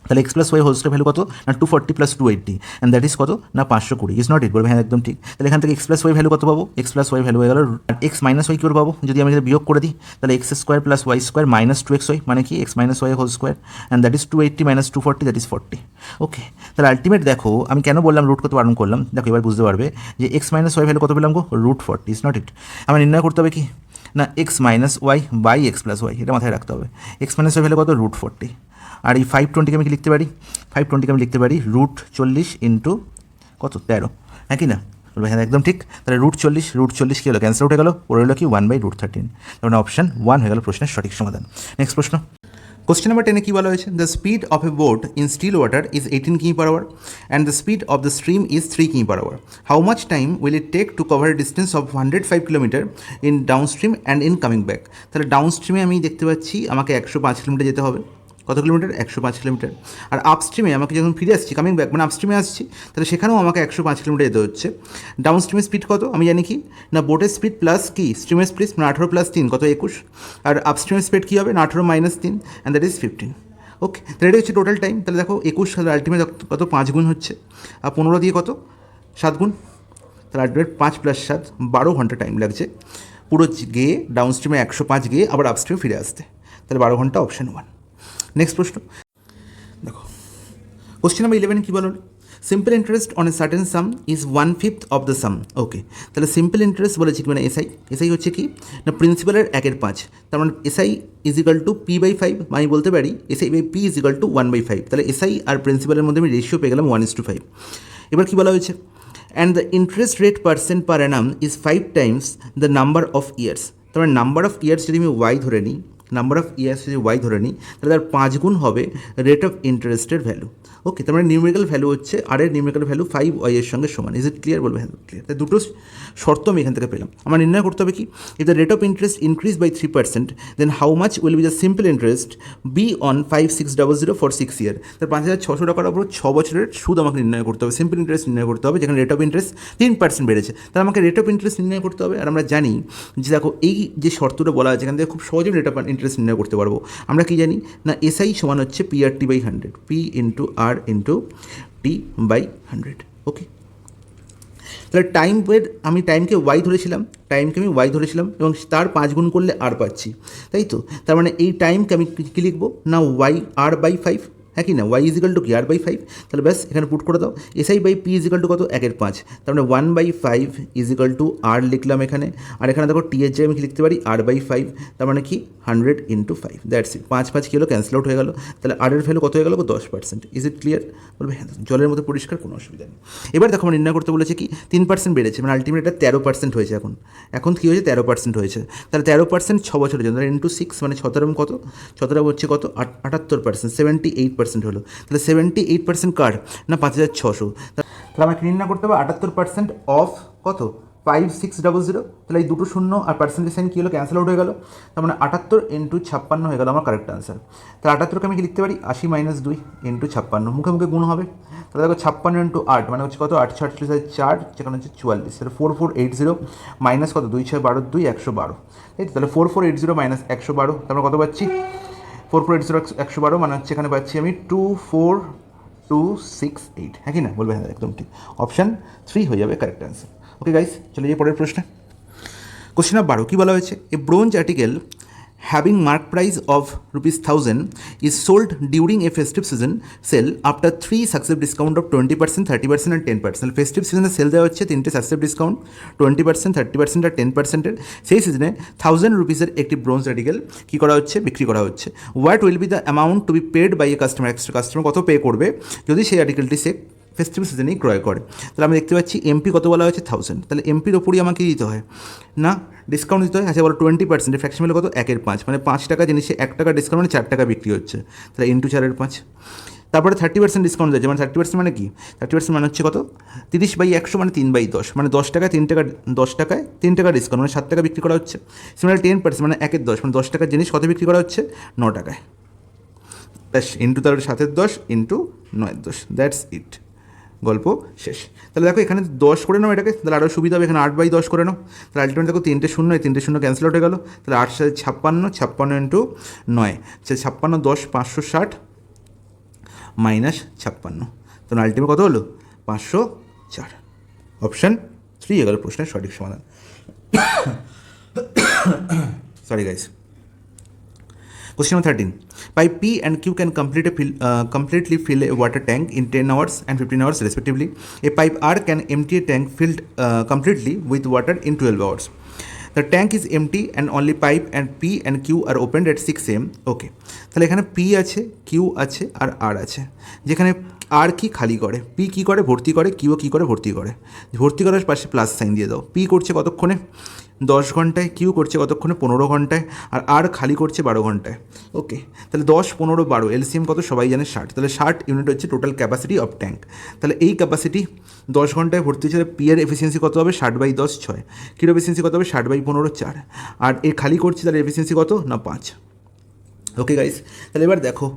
তাহলে x + y whole square value কত না 240 + 280, অ্যান্ড দ্যাট ইজ কত না 520। ইজ নট ইট, বলবে হ্যাঁ একদম ঠিক। তাহলে এখান থেকে x + y ভ্যালু কত পাবো, x + y ভ্যালু হয়ে গেল, আর x - y কী করে পাবো, যদি আমি বিয়োগ করে দিই তাহলে x² + y² - 2xy মানে কি x - y whole square, and that is 280 - 240, that is 40। Okay, তাহলে আলটিমেট দেখো আমি কেন বললাম রুট করতে বারণ করলাম, দেখো এবার বুঝতে পারবে যে x - y ভ্যালু কত পেলাম গো √40। ইজ নট ইট, আমার নির্ণয় করতে হবে কি না x - y/x + y, এটা মাথায় রাখতে হবে। x - y ভ্যালু কত √40, আর এই 520কে আমি কি লিখতে পারি, 520কে আমি লিখতে পারি √40 ইন্টু কত 13, হ্যাঁ কি না, বলবে হ্যাঁ একদম ঠিক। তাহলে √40 কী হলো, ক্যান্সেল উঠে গেল, পড়ে হলো কি 1/√13, তার মানে অপশন 1 হয়ে গেল প্রশ্নের সঠিক সমাধান। নেক্সট প্রশ্ন, কোশ্চেন নাম্বার 10 কী বলা হয়েছে, the speed of a boat in still water is 18 কিমি/আওয়ার and the speed of the stream is 3 কিমি/আওয়ার, how much time will it take to cover a distance of 105 kilometre in down stream and in coming back. তাহলে down স্ট্রিমে আমি দেখতে পাচ্ছি আমাকে 105 kilometre যেতে হবে, কত কিলোমিটার 105 কিলোমিটার, আর আপস্ট্রিমে আমাকে যখন ফিরে আসছি কামিং ব্যাক মানে আপস্ট্রিমে আসছি, তাহলে সেখানেও আমাকে 105 কিলোমিটার যেতে হচ্ছে। ডাউন স্ট্রিমের স্পিড কত আমি জানি কি না বোটের স্পিড প্লাস কি স্ট্রিমের স্পিড মানে 18 + 3 কত 21, আর আপস্ট্রিমের স্পিড কী হবে না 18 - 3, অ্যান্ড দ্যাট ইজ 15। ওকে, তাহলে এটা হচ্ছে টোটাল টাইম। তাহলে দেখো 21 সালে আলটিমেট কত 5 গুণ হচ্ছে, আর 15 দিয়ে কত 7 গুণ, তাহলে আলটিমেট 5 + 7 12 ঘন্টা টাইম লাগছে পুরো গিয়ে ডাউন স্ট্রিমে 105 গিয়ে আবার আপস্ট্রিমে ফিরে আসতে, তাহলে 12 ঘন্টা, অপশন 1। নেক্সট প্রশ্ন, দেখো কোশ্চেন নাম্বার 11 কী বলো, simple interest on a certain sum is 1/5 of the sum. Okay, তাহলে সিম্পল ইন্টারেস্ট বলেছি কি মানে এসআই হচ্ছে কি না প্রিন্সিপালের 1/5, তার মানে SI is equal two P/5, আমি বলতে পারি SI by P is equal to 1/5। তাহলে এসআই আর প্রিন্সিপালের মধ্যে আমি রেশিও পেয়ে গেলাম 1:5। এবার কী বলা হয়েছে, and the interest rate percent per Anam is 5 Times the number of years. তার মানে নাম্বার অফ ইয়ার্স যদি আমি ওয়াই ধরে নিই, নাম্বার অফ ইয়ার্স যদি ওয়াই ধরে নিই, তাহলে তার 5 গুণ হবে রেট অফ ইন্টারেস্টের ভ্যালু। ওকে, তার মানে নিউমেরিক্যাল ভ্যালু হচ্ছে আর এর নিউমেরিক্যাল ভ্যালু 5y এর সঙ্গে সমান। Is it clear? বলবে হ্যাঁ ক্লিয়ার। তাই দুটো শর্ত আমি এখান থেকে পেলাম। আমার নির্ণয় করতে হবে কি, if the rate of interest increase by 3%, then how much will be the simple interest be on 5600 for 6 year. তার 5600 টাকার উপর 6 বছরের সুদ আমাকে নির্ণয় করতে হবে, সিম্পল ইন্টারেস্ট নির্ণয় করতে হবে, যেখানে রেট অফ ইন্টারেস্ট 3% বেড়েছে। তাহলে আমাকে রেট অফ ইন্টারেস্ট নির্ণয় করতে হবে। আর আমরা জানি যে দেখো এই যে শর্তটা বলা আছে এখান থেকে খুব সহজেই রেট অফ ইন্টারেস্ট নির্ণয় করতে পারবো। আমরা কি জানি না এসআই সমান হচ্ছে PR/T/100, P/R T/100। ওকে, তাহলে আমি টাইমকে ওয়াই ধরেছিলাম, এবং তার 5 গুণ করলে আর পাচ্ছি, তাই তো। তার মানে এই টাইমকে আমি কী লিখবো না ওয়াই R/5, হ্যাঁ কি না, ওয়াই ইজ ইকাল টু কি R/5। তাহলে ব্যাস এখানে পুট করে দাও, SI by P is equal to কত 1/5, তার মানে 1/5 ইজ ইকাল টু আর লিখলাম এখানে। আর এখানে দেখো টি এর জায়গায় আমি লিখতে পারি R/5, তার মানে কি 100 × 5, দ্যাটস ইট। 5 কি হলো, ক্যান্সেল আউট হয়ে গেল। তাহলে আর এর ভ্যালু কত হয়ে গেল, 10%। Is it clear? বলবে হ্যাঁ, জলের মতো পরিষ্কার, কোনো অসুবিধা নেই। এবার দেখো আমার নির্ণয় করতে বলেছে কি 3% বেড়েছে, মানে আলটিমেট এটা 13% হয়েছে। এখন কী হয়েছে, 13% হয়েছে। তাহলে 13% 6 বছরের জন্য, তাহলে ইন্টু 6 মানে 17 কত, 17 হচ্ছে কত 78%, 78% হলো। তাহলে 78% কার না 5600। তাহলে আমাকে নির্ণয় করতে হবে 78% অফ কত 5600। তাহলে এই দুটো শূন্য আর পার্সেন্টেজ সাইন কী হলো, ক্যান্সেল আউট হয়ে গেল। তার মানে 78 × 56 হয়ে গেল আমার কারেক্ট আনসার। তাহলে 78কে আমি কি লিখতে পারি 80 - 2 × 56, মুখে মুখে গুণ হবে। তাহলে দেখো 56 × 8 মানে হচ্ছে কত 8×4 = 4, যেখানে হচ্ছে 44। তাহলে 4480 মাইনাস কত 2 6 12 2 112, তাই তো। তাহলে 4480 মাইনাস 112, তারপরে কত পাচ্ছি 4480 112 মানে হচ্ছে এখানে পাচ্ছি আমি 24268, হ্যাঁ কি না, বলবে হ্যাঁ একদম ঠিক। অপশান 3 হয়ে যাবে কারেক্ট অ্যান্সার। ওকে গাইস, চলে যাই পরের প্রশ্নে। কোশ্চেন নাম্বার 12 কী বলা হয়েছে, a bronze article having mark price of ₹1000 is sold during a festive season sale after 3 successive discount of 20%, 30% and 10%। Festive সিজনে সেল দেওয়া হচ্ছে 3টে সাকসেসিভ ডিসকাউন্ট 20%, 30% আর 10%-এর। সেই সিজনে 1000 রুপিসের একটি ব্রোঞ্জ আর্টিকেল কী করা হচ্ছে, বিক্রি করা হচ্ছে। What will be the amount to be paid by a customer, customer কত পে করবে যদি সেই আর্টিকেলটি সে ফেস্টিভ সিজনেই ক্রয় করে। তাহলে আমি দেখতে পাচ্ছি এমপি কত বলা হয়েছে 1000, তাহলে এমপির ওপরই আমাকে দিতে হয় না ডিসকাউন্ট দিতে হয়। আচ্ছা বলো 20%, ফ্র্যাকশন হলো কত 1/5, মানে 5 টাকা জিনিসে 1 টাকা ডিসকাউন্ট মানে 4 টাকা বিক্রি হচ্ছে, তাহলে ইন্টু 4/5। তারপরে 30% ডিসকাউন্ট দিয়েছে, মানে 30% মানে কি 30% মানে হচ্ছে কত 30/100 মানে 3/10, মানে 10 টাকায় 3 টাকা ডিসকাউন্ট, মানে 7 টাকা বিক্রি করা হচ্ছে। সিমিলার 10% মানে 1/10, মানে 10 টাকার জিনিস কত বিক্রি করা হচ্ছে 9 টাকায়, ব্যাস ইন্টু তার 7/10 ইন্টু 9/10, দ্যাটস ইট, গল্প শেষ। তাহলে দেখো এখানে 10 করে নাও এটাকে, তাহলে আরও সুবিধা হবে, এখানে 8/10 করে নাও। তাহলে আলটিমেট দেখো 3টে শূন্য, এই 3টে শূন্য ক্যান্সেল আউট হয়ে গেল। তাহলে 8 7 56, 56 ইন্টু 9, সে 56 10 560 মাইনাস 56, তাহলে আলটিমেট কত হলো 504। অপশান 3 হয়ে গেল প্রশ্নের সঠিক সমাধান। Sorry guys. Question number 13. Pipe P and Q can completely fill a water tank in 10 hours and 15 hours respectively. A pipe R can empty a tank filled completely with water in 12 hours. The tank is empty and only pipe and P and Q are opened at 6 AM. Okay. তাহলে এখানে P আছে, Q আছে আর R আছে। যেখানে আর কি খালি করে, P কী করে ভর্তি করে, কিউ কী করে ভর্তি করে। ভর্তি করার পাশে প্লাস সাইন দিয়ে দাও। পি করছে কতক্ষণে 10 ঘন্টায়, কিউ করছে কতক্ষণে 15 ঘন্টায়, আর খালি করছে 12 ঘন্টায়। ওকে, তাহলে 10 15 12 এলসিএম কত সবাই জানে 60, তাহলে 60 ইউনিট হচ্ছে টোটাল ক্যাপাসিটি অফ ট্যাঙ্ক। তাহলে এই ক্যাপাসিটি 10 ঘন্টায় ভর্তি হচ্ছে, পি এর এফিসিয়েন্সি কত হবে 60/10 6, কিউর এফিসিয়েন্সি কত হবে 60/15 4, আর এ খালি করছে তাহলে এফিসিয়েন্সি কত না 5। ওকে গাইস, তাহলে এবার দেখো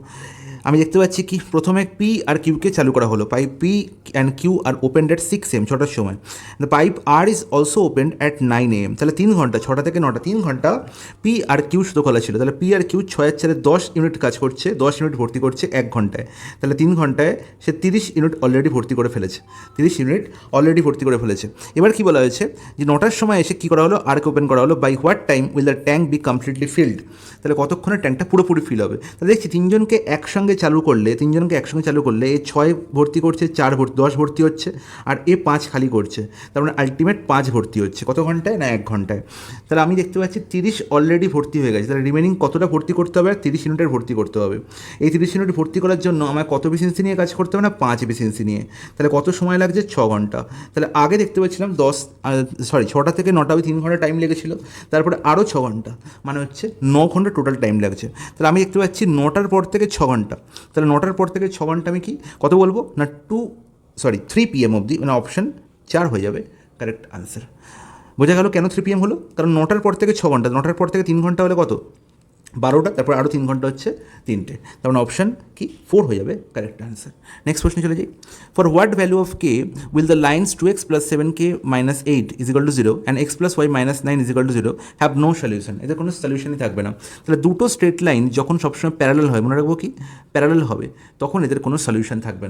আমি দেখতে পাচ্ছি কি প্রথমে পি আর কিউকে চালু করা হলো। Pipe P and Q are opened at 6 AM 6টার সময়। The pipe R is also opened at 9 AM, তাহলে 3 ঘন্টা 6টা থেকে 9টা 3 ঘন্টা পি আর কিউ শুধু খোলা ছিল। তাহলে পি আর কিউ 6 10 ইউনিট কাজ করছে, 10 ইউনিট ভর্তি করছে 1 ঘন্টায়, তাহলে 3 ঘন্টায় সে 30 ইউনিট অলরেডি ভর্তি করে ফেলেছে, 30 ইউনিট অলরেডি ভর্তি করে ফেলেছে। এবার কী বলা হয়েছে যে 9টার সময় এসে কী করা হলো আরকে ওপেন করা হলো। By what time will the tank be completely filled, তাহলে কতক্ষণে ট্যাঙ্কটা পুরোপুরি ফিল হবে। তাহলে দেখছি তিনজনকে একসঙ্গে একসঙ্গে চালু করলে, তিনজনকে একসঙ্গে চালু করলে এ 6 ভর্তি করছে, 4 ভর্তি, 10 ভর্তি হচ্ছে, আর এ 5 খালি করছে। তার মানে আলটিমেট 5 ভর্তি হচ্ছে। কত ঘন্টায়? না 1 ঘন্টায়। তাহলে আমি দেখতে পাচ্ছি 30 অলরেডি ভর্তি হয়ে গেছে। তাহলে রিমেনিং কতটা ভর্তি করতে হবে? 30 ইউনিটের ভর্তি করতে হবে। এই 30 ইউনিট ভর্তি করার জন্য আমার কত এফিসিয়েন্সি নিয়ে কাজ করতে হবে? না 5 এফিসিয়েন্সি নিয়ে। তাহলে কত সময় লাগছে? 6 ঘন্টা। তাহলে আগে দেখতে পাচ্ছিলাম 6টা থেকে 9টা, ওই 3 ঘন্টা টাইম লেগেছিলো। তারপরে আরও 6 ঘন্টা, মানে হচ্ছে 9 ঘন্টা টোটাল টাইম লাগছে। তাহলে আমি দেখতে পাচ্ছি 9টার পর থেকে 6 ঘন্টা। তাহলে 9টার পর থেকে 6 ঘন্টা আমি কি কত বলবো? না 3 PM অবধি, মানে অপশান 4 হয়ে যাবে কারেক্ট আনসার। বোঝা গেল কেন 3 PM হলো? কারণ 9টার পর থেকে 6 ঘন্টা, 9টার পর থেকে 3 ঘন্টা হলে কত? 12টা, তারপর আরও 3 ঘন্টা হচ্ছে 3টে। তার মানে অপশান কি 4 হয়ে যাবে কারেক্ট আনসার। নেক্সট প্রশ্নে চলে যাই। For what value of k will the lines 2x + 7k - 8 = 0 and x + y - 9 = 0 have no solution? এদের কোনো সলিউশনই থাকবে না। তাহলে দুটো স্ট্রেট লাইন যখন সবসময় প্যারালাল হয়, মনে রাখবো কি প্যারালাল হবে, তখন এদের কোনো সলিউশন থাকবে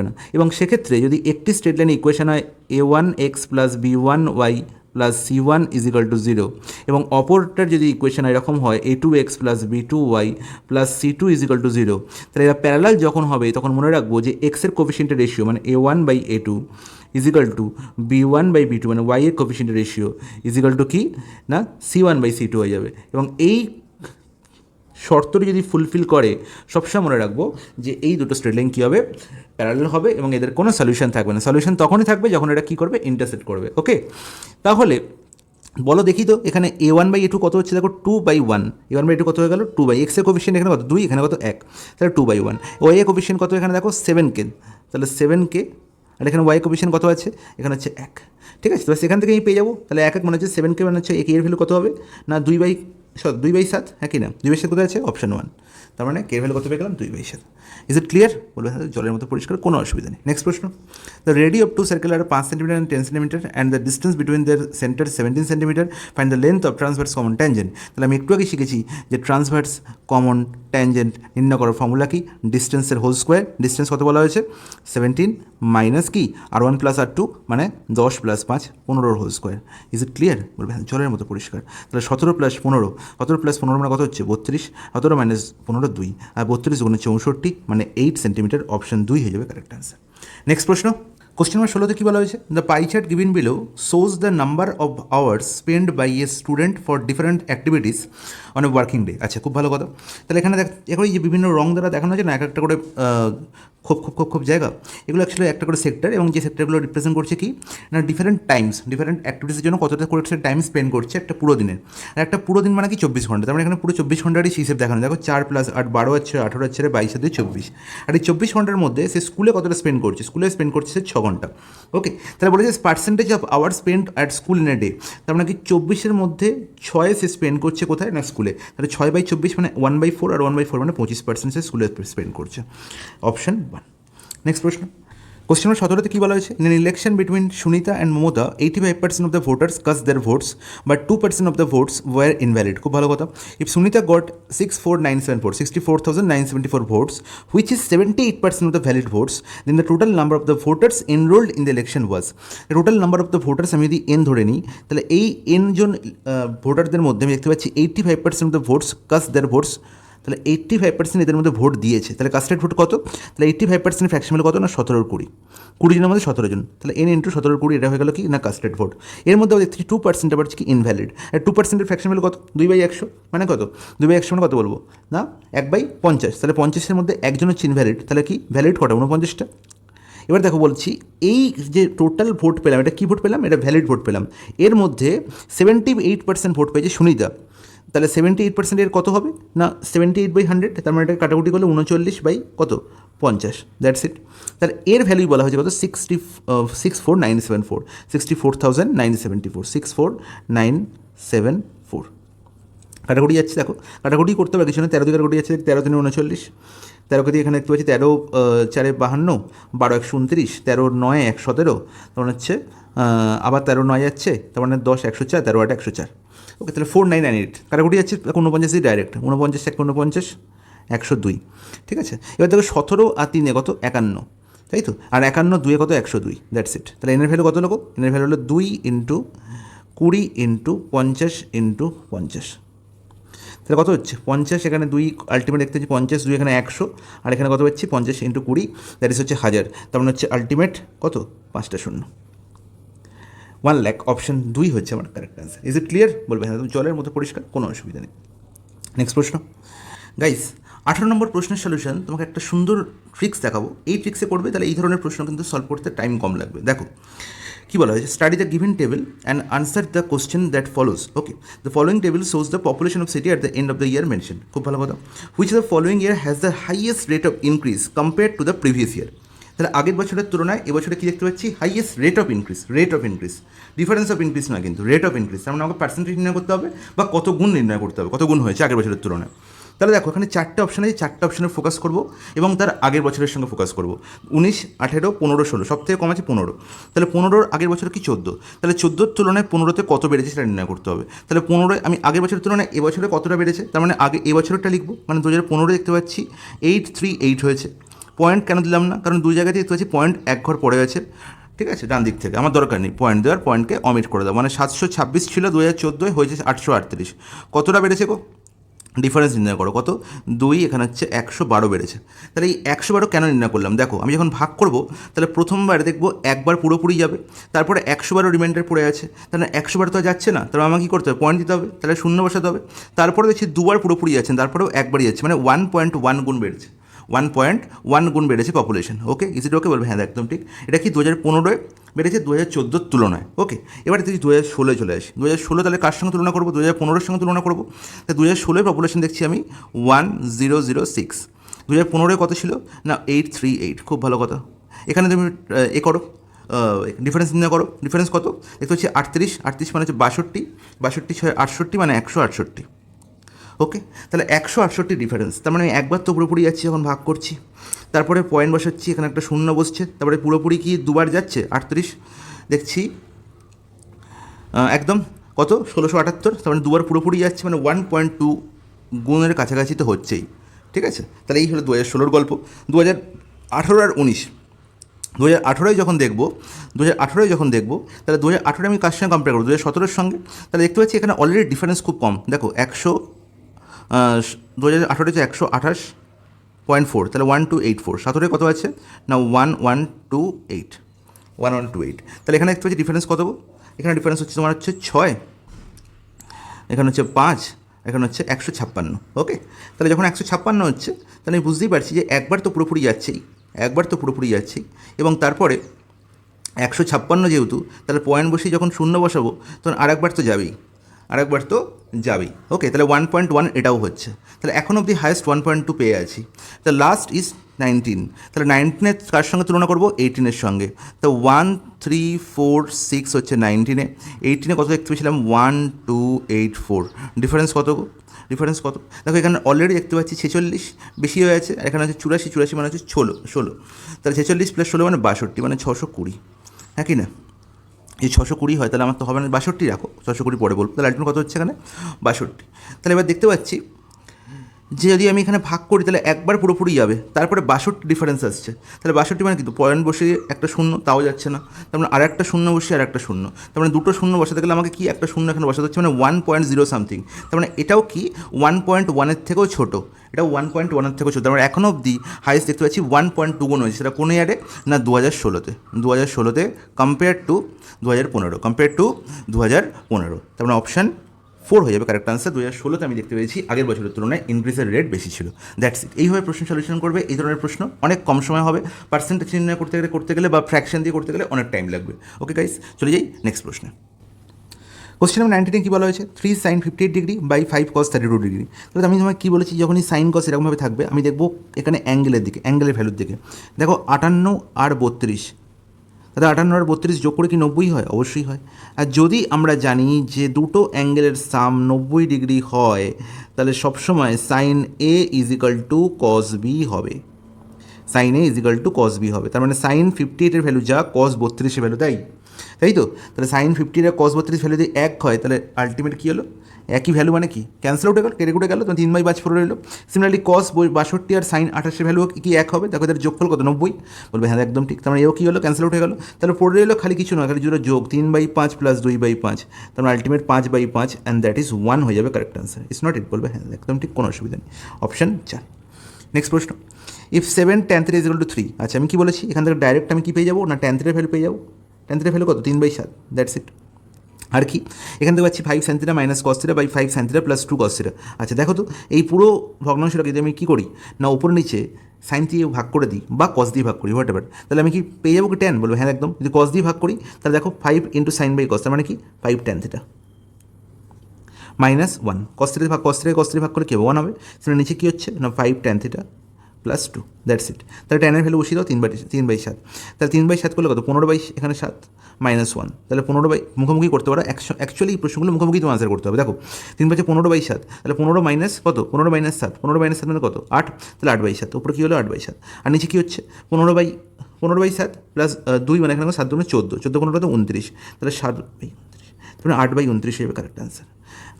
না, এবং সেক্ষেত্রে যদি একটি স্ট্রেট লাইন ইকুয়েশন হয় a1x + b1y + c1 = 0, এবং অপরটার যদি ইকুয়েশন এরকম হয় a2x + b2y + c2 = 0, তাহলে এরা প্যারালাল যখন হবে তখন মনে রাখবো যে এক্সের কোফিশিয়েন্টের রেশিও মানে a1/a2 = b1/b2, মানে y এর কোফিশিয়েন্টের রেশিও কি না c1/c2 হয়ে যাবে। এবং এই শর্তটি যদি ফুলফিল করে, সবসময় মনে রাখবো যে এই দুটো স্ট্রেট লাইন কী হবে? প্যারালাল হবে, এবং এদের কোনো সলিউশন থাকবে না। সলিউশন তখনই থাকবে যখন এটা কী করবে? ইন্টারসেক্ট করবে। ওকে, তাহলে বলো দেখি তো, এখানে a1/a2 কত হচ্ছে? দেখো 2/1। a1/a2 কত হয়ে গেল? 2/, এক্সের কোফিশিয়েন্ট এখানে কত? 2, এখানে কত? 1, তাহলে 2/1। ওয়াই এর কোফিশিয়েন্ট কত? এখানে দেখো 7k, তাহলে 7k, আর এখানে ওয়াই কোফিশিয়েন্ট কত আছে? এখানে হচ্ছে 1। ঠিক আছে, তো সেখান থেকে আমি পেয়ে যাবো। তাহলে 1 মানে হচ্ছে 7k, মানে হচ্ছে এর ভ্যালু কত হবে? না 2/7, হ্যাঁ কি না? 2/7 কোথায় আছে? অপশন 1। তার মানে কে ভ্যালু কত পেয়ে গেলাম? 2/7। Is it clear? বলবে হ্যাঁ, জলের মতো পরিষ্কার, কোনো অসুবিধা নেই। নেক্সট প্রশ্ন। The radii of 2 circle are 5 centimetre and 10 centimetre and the distance between their centre 17 centimetre, find the length of transverse common tangent. তাহলে আমি একটু আগে শিখেছি যে ট্রান্সভার্স কমন ট্যানজেন্ট নির্ণয় করার ফর্মুলা কি? ডিস্টেন্সের হোল স্কোয়ার। ডিস্টেন্স কত বলা হয়েছে? 17 মাইনাস কি r1 + r2, মানে 10 + 5 15 whole square. Is it clear? বলবে হ্যাঁ, জলের মতো পরিষ্কার। তাহলে 17 + 15, 17 + 15 মানে কত হচ্ছে? 32, 17 - 15 2, আর 32 × 64, মানে 8 সেন্টিমিটার। অপশন 2 হয়ে যাবে কারেক্ট আনসার। নেক্সট প্রশ্ন, কোশ্চেন নাম্বার 16তে কী বলা হয়েছে? The pie chart given below shows the number of hours spend by a student for different activities on a working day. আচ্ছা, খুব ভালো কথা। তাহলে এখানে এখন এই যে বিভিন্ন রং দ্বারা দেখানো হচ্ছে না, এক একটা করে খুব জায়গা, এগুলো অ্যাকচুয়ালি একটা করে সেক্টর, এবং যে সেক্টরগুলো রিপ্রেজেন্ট করছে কি না ডিফারেন্ট টাইমস, ডিফারেন্ট অ্যাক্টিভিটিসের জন্য কতটা করে টাইম স্পেন্ড করছে একটা পুরো দিনের। আর একটা পুরো দিন মানে কি 24 ঘন্টা। তার মানে এখানে পুরো 24 ঘন্টারই হিসেব দেখানো। দেখো 4 + 8 12 হচ্ছে, 18 হচ্ছে, 22 আর 2 24। আর এই 24 ঘন্টার মধ্যে সে স্কুলে কতটা স্পেন্ড করছে? স্কুলে স্পেন্ড করছে 6 ঘন্টা। ওকে, তাহলে বলেছে percentage of our spend at school in a day. তার মানে কি 24-এর মধ্যে 6 সে স্পেন্ড করছে কোথায়? না স্কুলে। তাহলে 6/24 মানে 1/4, আর 1/4 মানে 25% সে স্কুলে স্পেন্ড করছে। অপশন 1। নেক্সট প্রশ্ন, কোশ্চেন নম্বর 17তে কী বলা হয়েছে? In election between Sunita and Mamata 85% of the voters cast their votes, but 2% of the votes were invalid. খুব ভালো কথা। If Sunita got 64,974 votes, which is 78% of the valid votes, then the total number of the voters enrolled in the election was. Total number of the voters আমি যদি N ধরে নিই, তাহলে এই N জন ভোটারদের মধ্যে আমি দেখতে পাচ্ছি 85% of the votes caste their votes. তাহলে 85% এদের মধ্যে ভোট দিয়েছে। তাহলে কাস্টেড ভোট কত? তাহলে 85% ফ্র্যাকশন কত? না 17 20 জনের মধ্যে 17 জন। তাহলে n × 17 20, এটা হয়ে গেল কি না কাস্টেড ভোট। এর মধ্যে দেখছি 2% আবার কি ইনভ্যালিড। আর 2%-এর ফ্র্যাকশন কত? 2/100, মানে কত? 2/100 মানে কত বলবো? না 1/50। তাহলে 50-এর মধ্যে একজন হচ্ছে ইনভ্যালিড। তাহলে কি ভ্যালিড কটা? 49টা। এবার দেখো বলছি, এই যে টোটাল ভোট পেলাম, এটা কী ভোট পেলাম? এটা ভ্যালিড ভোট পেলাম। এর মধ্যে 78% ভোট পেয়েছে সুনিতা। তাহলে 78% এর কত হবে? না 78/100। তার মানে এটা কাটাকুটি করলে 39 কত? 50। That's it. তাহলে এর ভ্যালু বলা হয়েছে কত? 64,974, 64,974, 64,974। কাটাকুটি যাচ্ছে, দেখো কাটাকুটি করতে হবে কিছু না, 13 দিয়ে কাটাকুটি যাচ্ছে, 13 × 39, 13 দিয়ে এখানে দেখতে পাচ্ছি 13 4 52, 12 1 29, 13 9 117, তখন হচ্ছে আবার 13 9 যাচ্ছে, তার মানে 10 104, 13 8 104। ওকে, তাহলে 4998 কাটাকুটি যাচ্ছে, 49 ডাইরেক্ট, 49 1 49, 102। ঠিক আছে, এবার দেখো 17 আর 3 কত? 51, তাই তো। আর 51 2 কত? 102। That's it. তাহলে এনের ভ্যালু কত লোক? এনের ভ্যালু হলো 2 × 20 × 50 × 50। তাহলে কত হচ্ছে 50, এখানে 2 আলটিমেট দেখতে হচ্ছে 50, 2 এখানে 100, আর এখানে কত পাচ্ছি 50 × 20, দ্যাট ইস হচ্ছে 1000, তার মানে হচ্ছে আলটিমেট কত 5টা শূন্য, 1 লাখ। অপশন 2 হচ্ছে আমার correct answer. Is it clear? বলবে হ্যাঁ, জলের মতো পরিষ্কার, কোনো অসুবিধা নেই। নেক্সট প্রশ্ন গাইস, 18 নম্বর প্রশ্নের সলিউশন তোমাকে একটা সুন্দর ট্রিক্স দেখাবো, এই ট্রিক্সে করবে তাহলে এই ধরনের প্রশ্ন কিন্তু সলভ করতে টাইম কম লাগবে। দেখো কী বলা হয়েছে, study the given table and answer the question that follows. Okay, the following table shows the population of city at the end of the year mention. খুব ভালো কথা। Which the following year has the highest rate of increase compare to the previous year. তাহলে আগের বছরের তুলনায় এবছরে কী দেখতে পাচ্ছি, highest rate of increase, rate of increase, difference of increase না কিন্তু রেট অফ ইনক্রিজ। তার মানে আমাকে পার্সেন্টেজ নির্ণয় করতে হবে বা কত গুণ নির্ণয় করতে হবে, কত গুণ হয়েছে আগের বছরের তুলনায়। তাহলে দেখো এখানে 4টে অপশান আছে, 4টে অপশানে ফোকাস করবো এবং তার আগের বছরের সঙ্গে ফোকাস করবো। 19, 18, 15, 16, সব থেকে কম আছে 15। তাহলে 15-র আগের বছর কি 14, তাহলে 14-র তুলনায় 15-তে কত বেড়েছে সেটা নির্ণয় করতে হবে। তাহলে 15 আমি আগের বছরের তুলনায় এবছরে কতটা বেড়েছে, তার মানে আগে এবছরটা লিখবো, মানে 2015 দেখতে পাচ্ছি 838 হয়েছে। পয়েন্ট কেন দিলাম না, কারণ দুই জায়গায় দেখতে পাচ্ছি পয়েন্ট এক ঘর পড়ে আছে, ঠিক আছে, ডান দিক থেকে, আমার দরকার নেই পয়েন্ট দেওয়ার, পয়েন্টকে অমিট করে দাও। মানে 726 ছিল 2014, হয়েছে 838, কতটা বেড়েছে গো, ডিফারেন্স নির্ণয় করো, কত 2, এখানে হচ্ছে 112 বেড়েছে। তাহলে এই 112 কেন নির্ণয় করলাম, দেখো আমি যখন ভাগ করব তাহলে প্রথমবার দেখবো একবার পুরোপুরি যাবে, তারপরে 112 রিমাইন্ডার পড়ে আছে, তাহলে 112 তো যাচ্ছে না, তাহলে আমাকে কী করতে হবে, পয়েন্ট দিতে হবে, তাহলে শূন্য বসাতে হবে। তারপরে দেখছি দুবার পুরোপুরি যাচ্ছেন, তারপরেও একবারই যাচ্ছে, মানে 1.1 গুণ বেড়েছে, 1.1 গুণ বেড়েছে পপুলেশন। ওকে, ইজ ইট ওকে? বলবে হ্যাঁ একদম ঠিক। এটা কি 2015-য় বেড়েছে 2014-র তুলনায়। ওকে, এবারে তুই 2016-য় চলে আসি। 2016 তাহলে কার সঙ্গে তুলনা করবো, 2015-র সঙ্গে তুলনা করবো। তাই 2016-র পপুলেশন দেখছি আমি 1006, 2015-য় কত ছিল না 838। খুব ভালো কথা। এখানে তুমি এ করো, ডিফারেন্স নির্ণয় করো, ডিফারেন্স কত দেখতে হচ্ছে 38, 38 মানে হচ্ছে 62, 62 6 68 মানে 168। ওকে, তাহলে 168 ডিফারেন্স, তার মানে একবার তো পুরোপুরি যাচ্ছি, এখন ভাগ করছি, তারপরে পয়েন্ট বসাচ্ছি, এখানে একটা শূন্য বসছে, তারপরে পুরোপুরি কি দুবার যাচ্ছে 38, দেখছি একদম কত 1678, তার মানে দুবার পুরোপুরি যাচ্ছে, মানে 1.2 গুণের কাছাকাছি তো হচ্ছেই, ঠিক আছে। তাহলে এই হলো 2016-র গল্প। 2018 আর 19, 2018-য় যখন দেখবো, 2018-য় যখন দেখবো তাহলে 2018 আমি কার সঙ্গে কম্পেয়ার করবো, 2017-র সঙ্গে। তাহলে দেখতে পাচ্ছি এখানে অলরেডি ডিফারেন্স খুব কম, দেখো 2018 হচ্ছে 128.4, তাহলে 1284, 17-এ কত আছে না 1128, 1128। তাহলে এখানে দেখতে পাচ্ছি ডিফারেন্স কত, এখানে ডিফারেন্স হচ্ছে তোমার হচ্ছে 6, এখানে হচ্ছে 5, এখানে হচ্ছে 156। ওকে, তাহলে যখন 156 হচ্ছে তাহলে আমি বুঝতেই পারছি যে একবার তো পুরোপুরি যাচ্ছেই, একবার তো পুরোপুরি যাচ্ছেই, এবং তারপরে 156 যেহেতু, তাহলে পয়েন্ট বসিয়ে যখন শূন্য বসাবো তখন আরেকবার তো যাবেই, আরেকবার তো যাবেই। ওকে, তাহলে 1.1 এটাও হচ্ছে, তাহলে এখন অবধি হায়েস্ট 1.2 পেয়ে আছি। তাহলে লাস্ট ইজ 19, তাহলে 19-এর কার সঙ্গে তুলনা করবো, 18-এর সঙ্গে। তো 1 3 4 6 হচ্ছে 19-এ, 18-এ কত দেখতে পেয়েছিলাম 1284, ডিফারেন্স কত, ডিফারেন্স কত দেখো, এখানে অলরেডি দেখতে পাচ্ছি 46 বেশি হয়ে আছে, আর এখানে হচ্ছে 84, 84 মানে হচ্ছে 16, তাহলে 46 + 16 মানে 62, মানে 620, হ্যাঁ কি না, এই 620 হয়, তাহলে আমার তো হবে না 62 রাখো, 620 পরে বলবো, তাহলে আলটিমেট কত হচ্ছে এখানে 62। তাহলে এবার দেখতে পাচ্ছি যে যদি আমি এখানে ভাগ করি তাহলে একবার পুরোপুরি যাবে, তারপরে 62 ডিফারেন্স আসছে, তাহলে 62 মানে কিন্তু পয়েন্ট বসিয়ে একটা শূন্য, তাও যাচ্ছে না, তার মানে আর একটা শূন্য বসিয়ে আর একটা শূন্য, তার মানে দুটো শূন্য বসাতে গেলে আমাকে কি একটা শূন্য এখানে বসাতে হচ্ছে, মানে 1.0 সামথিং, তার মানে এটাও কি 1.1-এর থেকেও ছোটো, এটা 1.1-এর থেকেও ছোটো, তার মানে এখনও অবধি হাইস্ট দেখতে পাচ্ছি 1.2 গুণ হয়েছে, সেটা কোন ইয়ারে না 2016-তে, 2016-তে কম্পেয়ার টু 2015, কম্পেয়ার টু 2015, তার মানে অপশান 4 হয়ে যাবে কারেক্ট আনসার। 2016-তে আমি দেখতে পেয়েছি আগের বছরের তুলনায় ইনক্রিজের রেট বেশি ছিল। That's it. এইভাবে প্রশ্ন সলিউশন করবে, এই ধরনের প্রশ্ন অনেক কম সময় হবে, পার্সেন্টেজ নির্ণয় করতে গেলে বা ফ্র্যাকশন দিয়ে করতে গেলে অনেক টাইম লাগবে। ওকে গাইস, চলে যাই নেক্সট প্রশ্নে। কোশ্চেন নাম্বার 19 কী বলা হয়েছে, 3 sin 58 degree by 5 cos 32 degree. তাহলে আমি তোমায় কী বলেছি, যখনই সাইন কস এরকমভাবে থাকবে আমি দেখবো এখানে অ্যাঙ্গেলের দিকে, অ্যাঙ্গেলের ভ্যালুর দিকে, দেখো 58 আর 32, তাহলে 58 আর 32 যোগ করে কি 90 হয়, অবশ্যই হয়। আর যদি আমরা জানি যে দুটো অ্যাঙ্গেলের সাম 90 ডিগ্রি হয়, তাহলে সবসময় sine A is equal to cos B হবে। Sine A is equal to cos B হবে। তার মানে সাইন 58-এর ভ্যালু যা কস 32-এর ভ্যালু তাই তো। তাহলে সাইন 58 আর কস 32 ভ্যালু যদি এক হয় তাহলে আলটিমেট কী হলো, একই ভ্যালু মানে কি ক্যান্সেল আউট হয়ে গেল, কেটে কুটে গেল, তখন 3/5 রইল। সিমিলারলি কস 62 আর সাইন 28-এর ভ্যালু কি এক হবে, দেখো এদের যোগফল কত 90, বলবে হ্যাঁ একদম ঠিক। তার মানে এও কী হলো, ক্যান্সেল আউট হয়ে গেল। তাহলে পড়ে রইলো খালি কিছু নয়, খালি জুড়ে যোগ 3/5 প্লাস 2/5, তার মানে আলটিমেট 5/5 অ্যান্ড দ্যাট ইজ 1 হয়ে যাবে correct answer. It's not it, বলবে হ্যাঁ একদম ঠিক, কোনো অসুবিধা নেই। অপশান 4। নেক্সট প্রশ্ন, if 7 tan 3 is equal two 3। আচ্ছা আমি কী বলেছি, এখান থেকে ডাইরেক্ট আমি কী পেয়ে যাবো না, tan 3-এর ভ্যালু পেয়ে যাবো। tan 3-এর ভ্যালু কত, 3/7, দ্যাটস ইট। আর কি এখান থেকে পাচ্ছি 5 sin θ minus cos θ by 5 sin θ plus 2 cos θ। আচ্ছা দেখো তো এই পুরো ভগ্নাংশটাকে যদি আমি কী করি না, উপর নিচে সাইন দিয়ে ভাগ করে দিই বা কস দিয়ে ভাগ করি, হোয়াট এভার, তাহলে আমি কি পেয়ে যাবো কি ট্যান, বলবো হ্যাঁ একদম। যদি কস দিয়ে ভাগ করি তাহলে দেখো 5 ইন্টু সাইন বাই কস, তার মানে কি 5 tan θ মাইনাস 1 cos θ ভাগ cos θ ভাগ করে কি হবে 1 হবে। সেটা নিচে কী হচ্ছে না 5 tan θ প্লাস 2, দ্যাটস ইট। তাহলে ট্যানের ভ্যালু বসিয়ে দাও 3/7, তাহলে 3/7 করলে কত 15/, এখানে 7 মাইনাস 1, তাহলে 15/, মুখোমুখি করতে পারো। অ্যাকচুয়ালি এই প্রশ্নগুলো মুখোমুখি তোমার আনসার করতে হবে। দেখো 3/15/7, তাহলে 15 মাইনাস কত, 15 মাইনাস 7, 15/7 মানে কত 8, তাহলে 8/7, উপরে কী হলো 8/7, আর নিচে কী হচ্ছে 15/7 প্লাস 2 মানে এখানে 7 দুগুণে 14, 14 15 তো 29, তাহলে 7/29, তাহলে 8/29 হিসেবে correct answer,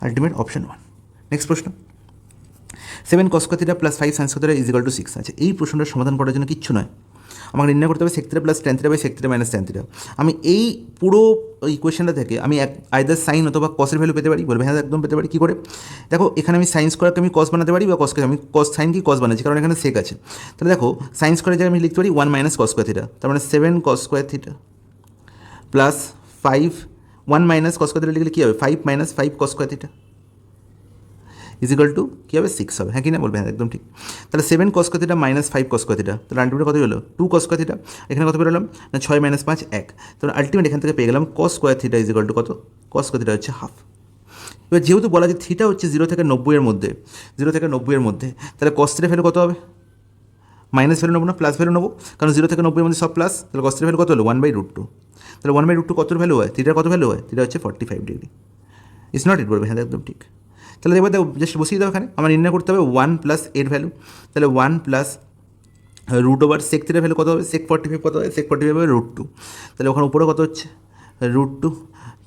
ultimate option 1। Next প্রশ্ন, 7 cos θ plus 5 sin θ is equal to 6। আচ্ছা এই প্রশ্নটার সমাধান করার জন্য কিচ্ছু নয়, আমাকে নির্ণয় করতে হবে sec θ plus tan θ by sec θ minus tan θ। আমি এই পুরো ইকুয়েশনটা থেকে আমি আইদার সাইন অথবা কসের ভ্যালু পেতে পারি, বলবে হ্যাঁ একদম পেতে পারি। কী করে, দেখো এখানে আমি সাইন স্কোয়ারকে আমি কস বানাতে পারি বা কসকে আমি কস সাইন কি কস বানাচ্ছি, কারণ এখানে সেক আছে। তাহলে দেখো সাইন স্কোয়ারের জায়গায় আমি লিখতে পারি 1 মাইনাস cos স্কোয়ার থিটা, তার মানে 7 cos square theta plus 5, 1 minus cos square theta লিখলে কী হবে 5 minus 5 cos square theta is equal to কী হবে 6 হবে, হ্যাঁ কি না, বলবে হ্যাঁ একদম ঠিক। তাহলে 7 cos square theta minus 5 cos square theta, তাহলে আলটিমেট কত হলো 2 cos স্কোয়ার থিটা, এখানে কত পেলাম না 6 মাইনাস 5 1, তাহলে আলটিমেট এখান থেকে পেয়ে গেলাম cos square theta is equal two কত, cos স্কোয়ার থিটা হচ্ছে হাফ। এবার যেহেতু বলা যায় থিটা হচ্ছে 0 থেকে 90-এর মধ্যে, 0 থেকে 90-এর মধ্যে, তাহলে cos থিটার ভ্যালু কত হবে, মাইনাস ভ্যালু নেবো না প্লাস ভ্যালু নেবো, কারণ 0 থেকে 90-এর মধ্যে সব প্লাস, তাহলে cos থিটার ভ্যালু কত হলো 1/√2, তাহলে 1/√2 কত ভ্যালু হয়, থিটার কত ভ্যালু হয়, থিটা হচ্ছে 45 ডিগ্রি। ইটস নট ইট, বলবে হ্যাঁ একদম ঠিক। তাহলে এবার দেখো জাস্ট বসিয়ে দাও, এখানে আমার নির্ণয় করতে হবে 1 প্লাস এর ভ্যালু, তাহলে 1 প্লাস রুট ওভার সেক থিটার ভ্যালু কত হবে, sec 45 কত হবে, sec 45 হবে √2, তাহলে ওখানে উপরে কত হচ্ছে √2,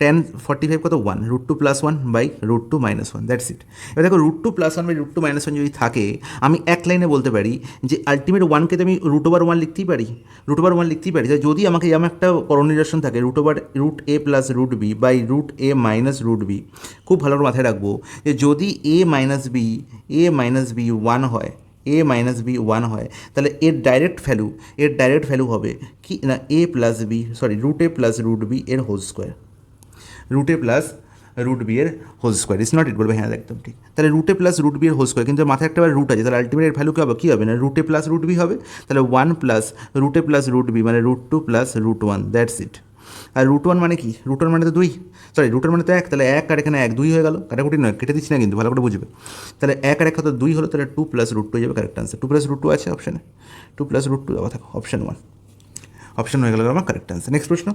tan 45 কত 1, √2 plus 1 by √2 minus 1, that's it. এবার দেখো √2 প্লাস 1 বাই √2 মাইনাস 1 যদি থাকে, আমি এক লাইনে বলতে পারি যে আলটিমেট 1কে তো আমি √1 লিখতেই পারি, √1 লিখতেই পারি। যদি আমাকে এমন একটা করণীয় থাকে √a plus √b by √a minus √b, খুব ভালো করে মাথায় রাখবো যে যদি a মাইনাস b 1 হয়, a মাইনাস বি 1 হয়, তাহলে এর ডাইরেক্ট ভ্যালু হবে কি না a plus B, sorry √a plus √b এর whole square, √a plus √b এর whole square. It's not it, বলবে হ্যাঁ একদম ঠিক। তাহলে √a প্লাস √b এর হোল স্কোয়ার, কিন্তু মাথায় একটা রুট আছে, তাহলে আলটিমেট এর ভ্যালু কী হবে না √a প্লাস √b হবে, তাহলে 1 প্লাস √a প্লাস √b মানে √2 প্লাস √1, দ্যাটস ইট। আর √1 মানে কি, √1 মানে তো 2, সরি √1 মানে তো 1, তাহলে 1 আর এখানে 1 2 হয়ে গেল, কাটাকুটি নয়, কেটে দিচ্ছি না কিন্তু ভালো করে বুঝবে। তাহলে 1 আর 1 কত 2 হলো, তাহলে 2 প্লাস √2 হয়ে যাবে কারেক্ট আনসার। 2 প্লাস √2 আছে অপশানে, 2 প্লাস √2 দেওয়া থাকো, অপশান 1, অপশান হয়ে গেল আমার কারেক্ট আনসার। নেক্সট প্রশ্ন,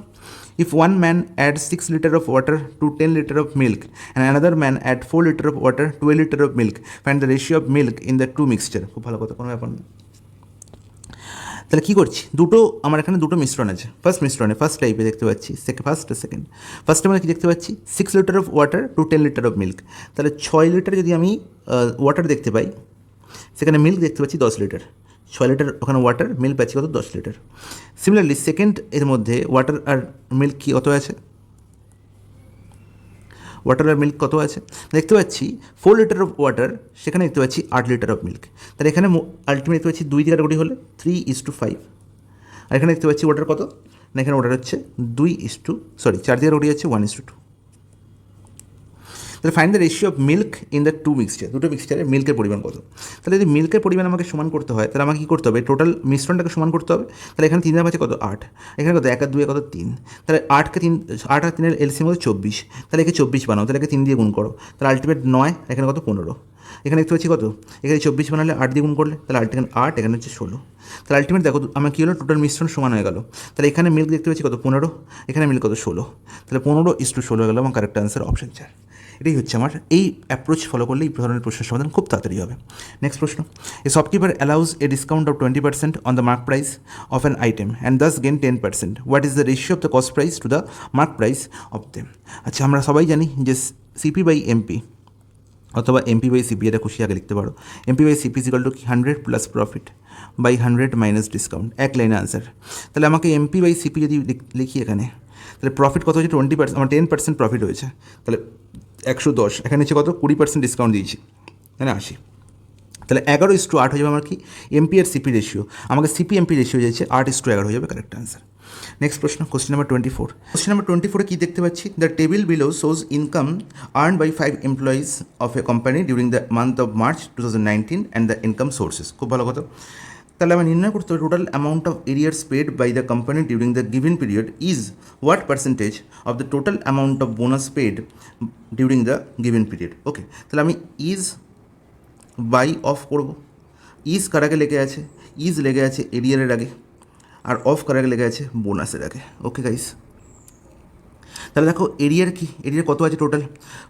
if one man add 6 litre of water to 10 litre of milk and another man add 4 litre of water to 1 litre of milk, find the ratio of milk in the two mixture. খুব ভালো কথা, কোনো ব্যাপার না। তাহলে কী করছি, আমার এখানে দুটো মিশ্রণ আছে। ফার্স্ট টাইপে দেখতে পাচ্ছি, ফার্স্টে মানে কি দেখতে পাচ্ছি 6 litre of water to 10 litre of milk, তাহলে 6 লিটার যদি আমি ওয়াটার দেখতে পাই, সেখানে মিল্ক দেখতে পাচ্ছি 10 লিটার, 6 লিটার ওখানে ওয়াটার, মিল্ক পাচ্ছি কত 10 লিটার। সিমিলারলি সেকেন্ড এর মধ্যে ওয়াটার আর মিল্ক কি কত আছে, ওয়াটার আর মিল্ক কত আছে, দেখতে পাচ্ছি 4 লিটার অফ ওয়াটার, সেখানে দেখতে পাচ্ছি 8 লিটার অফ মিল্ক, তাহলে এখানে আলটিমেট দেখতে পাচ্ছি 2 দিয়ে কাটাকুটি হলে 3:5, আর এখানে দেখতে পাচ্ছি ওয়াটার কত না, এখানে ওয়াটার হচ্ছে 4 দিয়ে কাটাকুটি হচ্ছে 1:2। তাহলে find the ratio of milk in the two mixture, দুটো মিক্সচারের মিল্কের পরিমাণ কত। তাহলে যদি মিল্কের পরিমাণ আমাকে সমান করতে হয়, তাহলে আমাকে কী করতে হবে, টোটাল মিশ্রণটাকে সমান করতে হবে। তাহলে এখানে 3 আছে কত 8, এখানে কত 1 আর 2 কত 3, তাহলে 8 আর 3 এলসিএম মধ্যে 24, তাহলে একে 24 বানাও, তাহলে একে 3 দিয়ে গুণ করো, তাহলে আলটিমেট 9, এখানে কত 15, এখানে দেখতে পাচ্ছি কত, এখানে 24 বানালে 8 দিয়ে গুণ করলে, তাহলে আলটিমেট 8, এখানে হচ্ছে 16, তাহলে আলটিমেট দেখো আমার কী হলো, টোটাল মিশ্রণ সমান হয়ে গেল। তাহলে এখানে মিল্ক দেখতে পাচ্ছি কত 15, এখানে মিল্ক কত 16, তাহলে 15:16 হয়ে গেল আমার কারেক্ট আনসার অপশন 4। এটাই হচ্ছে আমার এই অ্যাপ্রোচ ফলো করলে এই ধরনের প্রশ্নের সমাধান খুব তাড়াতাড়ি হবে। নেক্সট প্রশ্ন, a shopkeeper allows a discount of 20% on the mark price of an item and thus gain 10%, what is the ratio of the cost price to the mark price of them. আচ্ছা, আমরা সবাই জানি যে CP by MP অথবা MP by CP, এটা খুশি আগে লিখতে পারো। MP by CP is equal to 100 plus profit by 100 minus discount, এক লাইনে আনসার। তাহলে আমাকে এমপি বাই সিপি যদি লিখি এখানে, তাহলে প্রফিট কত হচ্ছে 20%, আমার 10% প্রফিট হয়েছে, তাহলে 110, এখানে হচ্ছে কত 20% ডিসকাউন্ট দিয়েছি, মানে 80, তাহলে 11:8 হয়ে যাবে আমার কি এমপি আর সিপি রেশিও। আমাকে সিপি এমপি রেশিও যাচ্ছে 8:11 হয়ে যাবে, কারেক্ট আনসার। নেক্সট প্রশ্ন, কোশ্চেন নাম্বার 24। কোশ্চেন নাম্বার 24-এ কী দেখতে পাচ্ছি, the table below shows income earn by 5 employees of a company during the month of March 2019 and the income sources. খুব ভালো কথা। তাহলে আমি নির্ণয় করতে হবে total amount of arrears paid by the company during the given period is what percentage of the total amount of bonus paid during the given period. Okay, তাহলে আমি ইজ বাই অফ করব। ইজ কার আগে লেগে আছে, ইজ লেগে আছে এরিয়ারের আগে, আর অফ কার আগে লেগে আছে বোনাসের আগে। ওকে গাইস, তাহলে দেখো এরিয়ার কি, এরিয়ার কত আছে টোটাল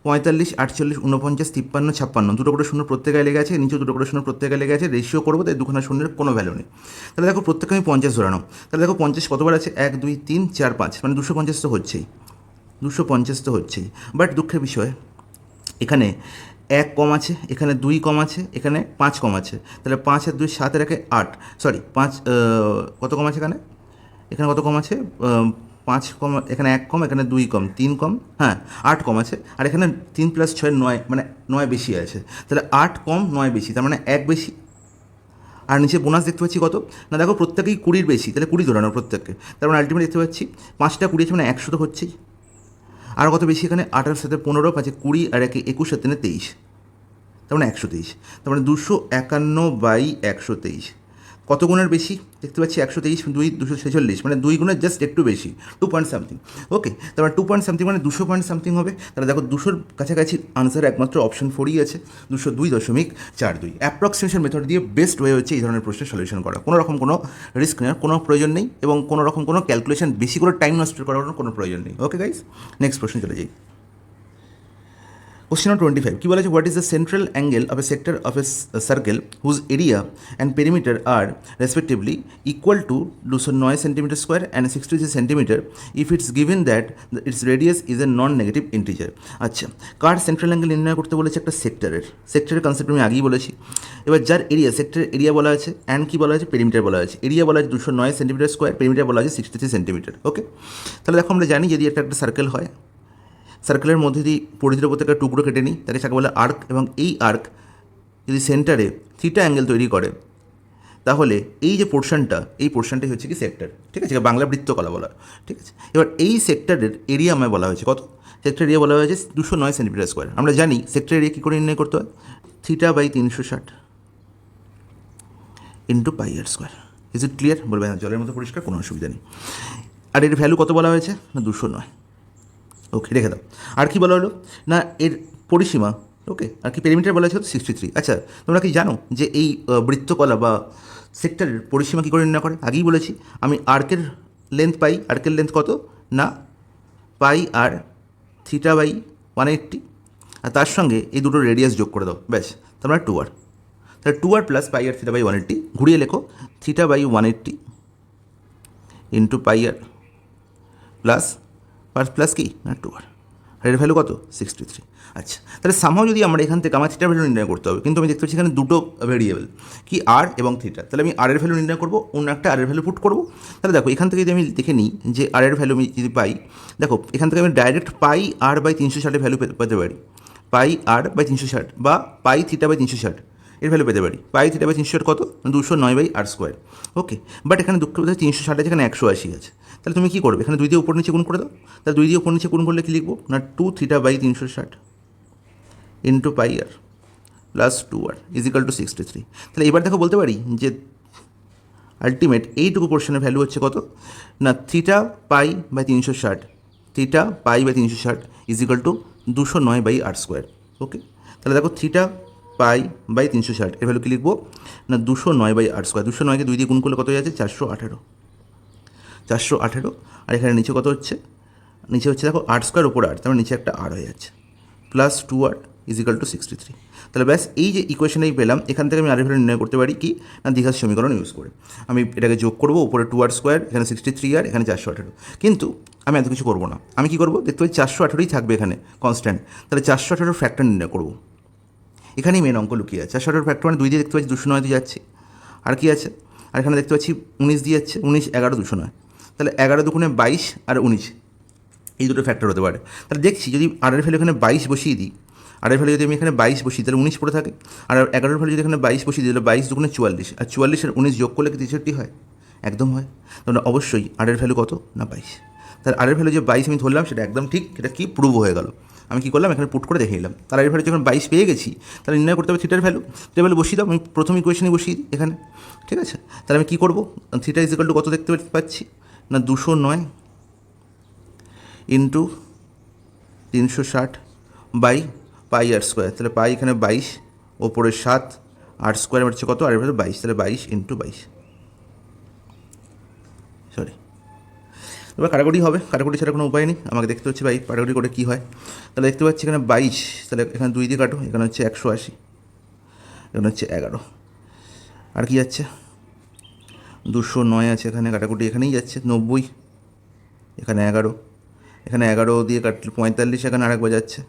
45, 48, 49, 53, 56, দুটো করে শূন্য প্রত্যেকে লেগে আছে, নিচে দুটো করে শূন্য প্রত্যেকে লেগে আছে, রেশিও করবো, তাই দুখানা শূন্যের কোনো ভ্যালু নেই। তাহলে দেখো প্রত্যেকে আমি 50 ধরানো, তাহলে দেখো 50 কতবার আছে, 1, 2, 3, 4, 5, মানে 250 তো হচ্ছেই, 250 তো হচ্ছেই। বাট দুঃখের বিষয় এখানে 1 কম আছে, এখানে 2 কম আছে, এখানে 5 কম আছে, তাহলে 5 আর 2 7 এর 8, সরি 5 কত কম আছে এখানে, এখানে কত কম আছে 5 কম, এখানে 1 কম, এখানে 2 কম, 3 কম, হ্যাঁ 8 কম আছে, আর এখানে 3 + 6 9, মানে 9 বেশি আছে, তাহলে 8 কম 9 বেশি, তার মানে 1 বেশি। আর নিচে বোনাস দেখতে পাচ্ছি কত না, দেখো প্রত্যেকেই 20 বেশি, তাহলে 20 ধরানো প্রত্যেককে, তার মানে আলটিমেট দেখতে পাচ্ছি 5টা 20 আছে, মানে 100 তো হচ্ছেই। আর কত বেশি এখানে, 8 সাথে 15, 5 20, আর 1 21, 7 23, তার মানে 123, তার মানে 251/123, কত গুণের বেশি দেখতে পাচ্ছি 123, 2 246, মানে 2 গুণের জাস্ট একটু বেশি, 2 পয়েন্ট সামথিং। ওকে, তারপর 2 পয়েন্ট সামথিং মানে 200 পয়েন্ট সামথিং হবে। তাহলে দেখো 200-র কাছাকাছি আনসার একমাত্র অপশন 4ই আছে, 202.42। অ্যাপ্রক্সিমেশন মেথড দিয়ে বেস্ট ওয়ে হচ্ছে এই ধরনের প্রশ্নের সলিউশন করা, কোনো রকম কোনো রিস্ক নেওয়ার কোনো প্রয়োজন নেই, এবং কোনো রকম কোনো ক্যালকুলেশন বেশি করে টাইম নষ্ট করার কোনো প্রয়োজন নেই। ওকে গাইস, নেক্সট প্রশ্ন চলে যাই। Question number 25 কি বলা আছে, what is the central angle of a sector of a circle whose area and perimeter are respectively equal to 209 centimetre square and 63 centimetre if it's given that its radius is a non negative integer. আচ্ছা, কার central angle নির্ণয় করতে বলেছে, একটা সেক্টরের concept আমি আগেই বলেছি। এবার যার এরিয়া, সেক্টরের এরিয়া বলা আছে, অ্যান্ড কি বলা আছে, পেরিমিটার বলা আছে। এরিয়া বলা আছে 209 সেন্টিমিটার স্কোয়ার, পেরিমিটার বলা আছে 63 সেন্টিমিটার। ওকে, তাহলে দেখো আমরা জানি যদি একটা সার্কেল হয়, সার্কেলের মধ্যে দিয়ে পরিধির উপর থেকে একটা টুকরো কেটে নিই, তাকে যাকে বলে আর্ক, এবং এই আর্ক যদি সেন্টারে থিটা অ্যাঙ্গেল তৈরি করে, তাহলে এই যে পোর্শনটা, এই পোর্শনটাই হচ্ছে কি সেক্টর, ঠিক আছে, বাংলা বৃত্তকলা বলা, ঠিক আছে। এবার এই সেক্টরের এরিয়া আমায় বলা হয়েছে কত, সেক্টর এরিয়া বলা হয়েছে 209 সেন্টিমিটার স্কোয়ার। আমরা জানি সেক্টর এরিয়া কী করে নির্ণয় করতে হয়, θ/360 into πr²। Is it clear? বলবে হ্যাঁ, জলের মতো পরিষ্কার, কোনো অসুবিধা নেই। আর এর ভ্যালু কত বলা হয়েছে না, 209। ওকে, রেখে দাও। আর কি বলা হলো না, এর পরিসীমা, ওকে, আর কি পেরিমিটার বলা হচ্ছে 63। আচ্ছা, তোমরা কি জানো যে এই বৃত্তকলা বা সেক্টরের পরিসীমা কী করে নির্ণয় করে? আগেই বলেছি আমি আর্কের লেন্থ পাই, আর্কের লেন্থ কত না πr θ/180, আর তার সঙ্গে এই দুটো রেডিয়াস যোগ করে দাও, ব্যাস, তোমরা 2r, তাহলে 2r প্লাস πr θ/180, ঘুরিয়ে লেখো θ/180 ইন্টু πr প্লাস প্লাস কি না 2r, আর এর ভ্যালু কত 63। আচ্ছা, তাহলে সামহাও যদি আমরা এখান থেকে আমার থিটার ভ্যালু নির্ণয় করতে হবে, কিন্তু আমি দেখতে পাচ্ছি এখানে দুটো ভেরিয়েবল কি আর এবং থিটা, তাহলে আমি আর এর ভ্যালু নির্ণয় করবো, অন্য একটা আর এর ভ্যালু পুট করবো। তাহলে দেখো এখান থেকে যদি আমি দেখে নিই যে আর এর ভ্যালু আমি যদি পাই, দেখো এখান থেকে আমি ডাইরেক্ট πr/360 ভ্যালু পেতে পারি, πr/360 বা πθ/360 এর ভ্যালু পেতে পারি। πθ/360 কত, 209/r²। ওকে, বাট এখানে দুঃখ 360 আছে, এখানে 180 আছে, তাহলে তুমি কী করবে, এখানে 2 দিয়ে উপর নিচে গুণ করে দাও। তাহলে 2 দিয়ে উপর নিচে গুণ করলে কী লিখবো না 2θ/360 into πr plus 2r is equal to 63। তাহলে এবার দেখো বলতে পারি যে আলটিমেট এইটুকু পোর্শনের ভ্যালু হচ্ছে কত না θ/360, θ/360 ইজ ইকাল টু 209/r²। ওকে, তাহলে দেখো θ/360 এর ভ্যালু কী লিখবো না 209/r²। 209কে 2 দিয়ে গুণ করলে কত হয়ে যাচ্ছে 418, আর এখানে নিচে কত হচ্ছে, নিচে হচ্ছে দেখো r² উপর r, তার মানে নিচে একটা r হয়ে যাচ্ছে প্লাস 2r ইজিক্যাল টু 63। তাহলে ব্যাস এই যে ইকুয়েশনেই পেলাম, এখান থেকে আমি আর ভ্যালু নির্ণয় করতে পারি কি না দ্বিঘাত সমীকরণ ইউজ করে। আমি এটাকে যোগ করবো, উপরে 2r স্কোয়ার, এখানে 63r, এখানে 418। কিন্তু আমি এত কিছু করবো না, আমি কী করবো, দেখতে পাচ্ছি 418ই থাকবে এখানে কনস্ট্যান্ট। তাহলে 418 ফ্যাক্টর নির্ণয় করবো, এখানেই মেন অঙ্ক লুকিয়ে আছে। 418 ফ্যাক্টর মানে 2 দিয়ে দেখতে পাচ্ছি 209 দিয়ে যাচ্ছে, আর কি আছে, আর এখানে দেখতে পাচ্ছি 19 দিয়ে যাচ্ছে, 19, 11, 209। তাহলে 11 দুগুণে 22 আর 19, এই দুটো ফ্যাক্টর হতে পারে। তাহলে দেখছি যদি আরের ভ্যালু এখানে 22 বসিয়ে দিই, আরের ভ্যালু যদি আমি এখানে 22 বসিয়ে তাহলে 19 পড়ে থাকে, আর 11 ভ্যালু যদি এখানে 22 বসিয়ে দিই তাহলে 22 দুগুণে 44, আর 44 আর 19 যোগ করলে কি 63 হয়? একদম হয়। তাহলে অবশ্যই আরের ভ্যালু কত না 22। তাহলে আরের ভ্যালু যে 22 আমি ধরলাম সেটা একদম ঠিক, এটা কি প্রুভ হয়ে গেল। আমি কী করলাম, এখানে পুট করে দেখে নিলাম। তাহলে আরের ভ্যালু যখন 22 পেয়ে গেছি, তাহলে নির্ণয় করতে হবে থিটার ভ্যালু। থিটার ভ্যালু বসিয়ে দাও, আমি প্রথম ইকুয়েশনে বসিয়ে দিই এখানে, ঠিক আছে। তাহলে আমি কী করবো, থিটা ইজিক্যাল টু কত দেখতে পাচ্ছি না 209 into 360 by pi r square. তাহলে পাই এখানে 22, ওপরে 7, আর স্কোয়ার হচ্ছে কত, আর এর ভ্যালু 22, তাহলে 22 ইন্টু 22, সরি। এবার কাটাকুটি হবে, কাটাকুটি ছাড়া কোনো উপায় নেই, আমাকে দেখতে হচ্ছে ভাই কাটাকুটি করে কী হয়। তাহলে দেখতে পাচ্ছি এখানে 22, তাহলে এখানে 2 দিয়ে কাটো, এখানে হচ্ছে 180, এখানে হচ্ছে 11, আর কি যাচ্ছে 209 আছে এখানে, কাটাকুটি এখানেই যাচ্ছে 90, এখানে 11, এখানে 11 দিয়ে কাটলে 45, এখানে আরেকবার যাচ্ছে,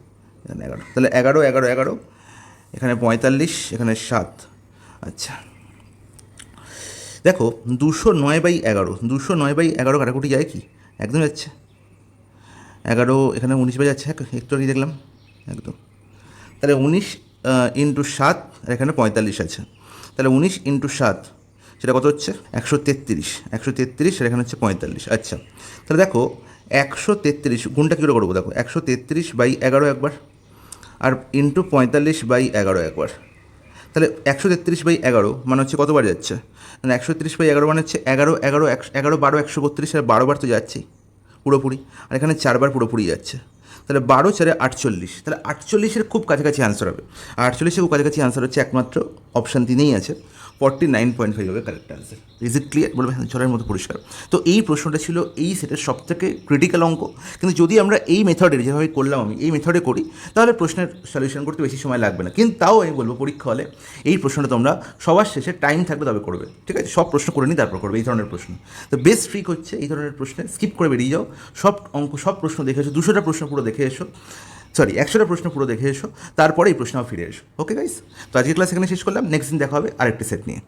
এখানে 11, তাহলে 11, 11, 11, এখানে 45, এখানে 7। আচ্ছা দেখো 209/11, 209/11 কাটাকুটি যায় কি, একদম যাচ্ছে 11, এখানে 19 বাই যাচ্ছে, একটু আগে দেখলাম একদম। তাহলে 19 ইন্টু 7, আর এখানে 45 আছে, তাহলে 19 ইন্টু 7 সেটা কত হচ্ছে 133, 133, আর এখানে হচ্ছে 45। আচ্ছা তাহলে দেখো 133 গুণটা কী করে করবো, দেখো 133/11 একবার, আর ইন্টু 45/11 একবার। তাহলে 133/11 মানে হচ্ছে কতবার যাচ্ছে, মানে 133/11 মানে হচ্ছে 11, 11, 11, 12, 132, আর 12 বার তো যাচ্ছেই পুরোপুরি, আর এখানে 4 বার পুরোপুরি যাচ্ছে। তাহলে 12, 4, 48, তাহলে 48-এর খুব কাছাকাছি আনসার হবে। আর 48-এর খুব কাছাকাছি আনসার হচ্ছে একমাত্র অপশান 3-এই আছে, 49.5 হবে correct answer. Is it clear? বলবে হ্যাঁ, ঝড়ের মতো পরিষ্কার। তো এই প্রশ্নটা ছিল এই সেটের সবথেকে ক্রিটিক্যাল অঙ্ক, কিন্তু যদি আমরা এই মেথডের যেভাবে করলাম আমি এই মেথডে করি তাহলে প্রশ্নের সলিউশন করতে বেশি সময় লাগবে না। কিন্তু তাও আমি বলবো পরীক্ষা হলে এই প্রশ্নটা তোমরা সবার শেষে টাইম থাকবে তবে করবে, ঠিক আছে? সব প্রশ্ন করে নিই তারপর করবে এই ধরনের প্রশ্ন। তো বেস্ট ট্রিক হচ্ছে এই ধরনের প্রশ্নে স্কিপ করে বেরিয়ে যাও, সব অঙ্ক সব প্রশ্ন দেখে এসো, 200টা প্রশ্ন পুরো দেখে এসো, সরি 100টা প্রশ্ন পুরো দেখে এসো, তারপরে এই প্রশ্ন ফিরে এসো। ওকে গাইস, তো আজকের ক্লাস এখানে শেষ করলাম, নেক্সট দিন দেখা হবে আরেকটি সেট নিয়ে।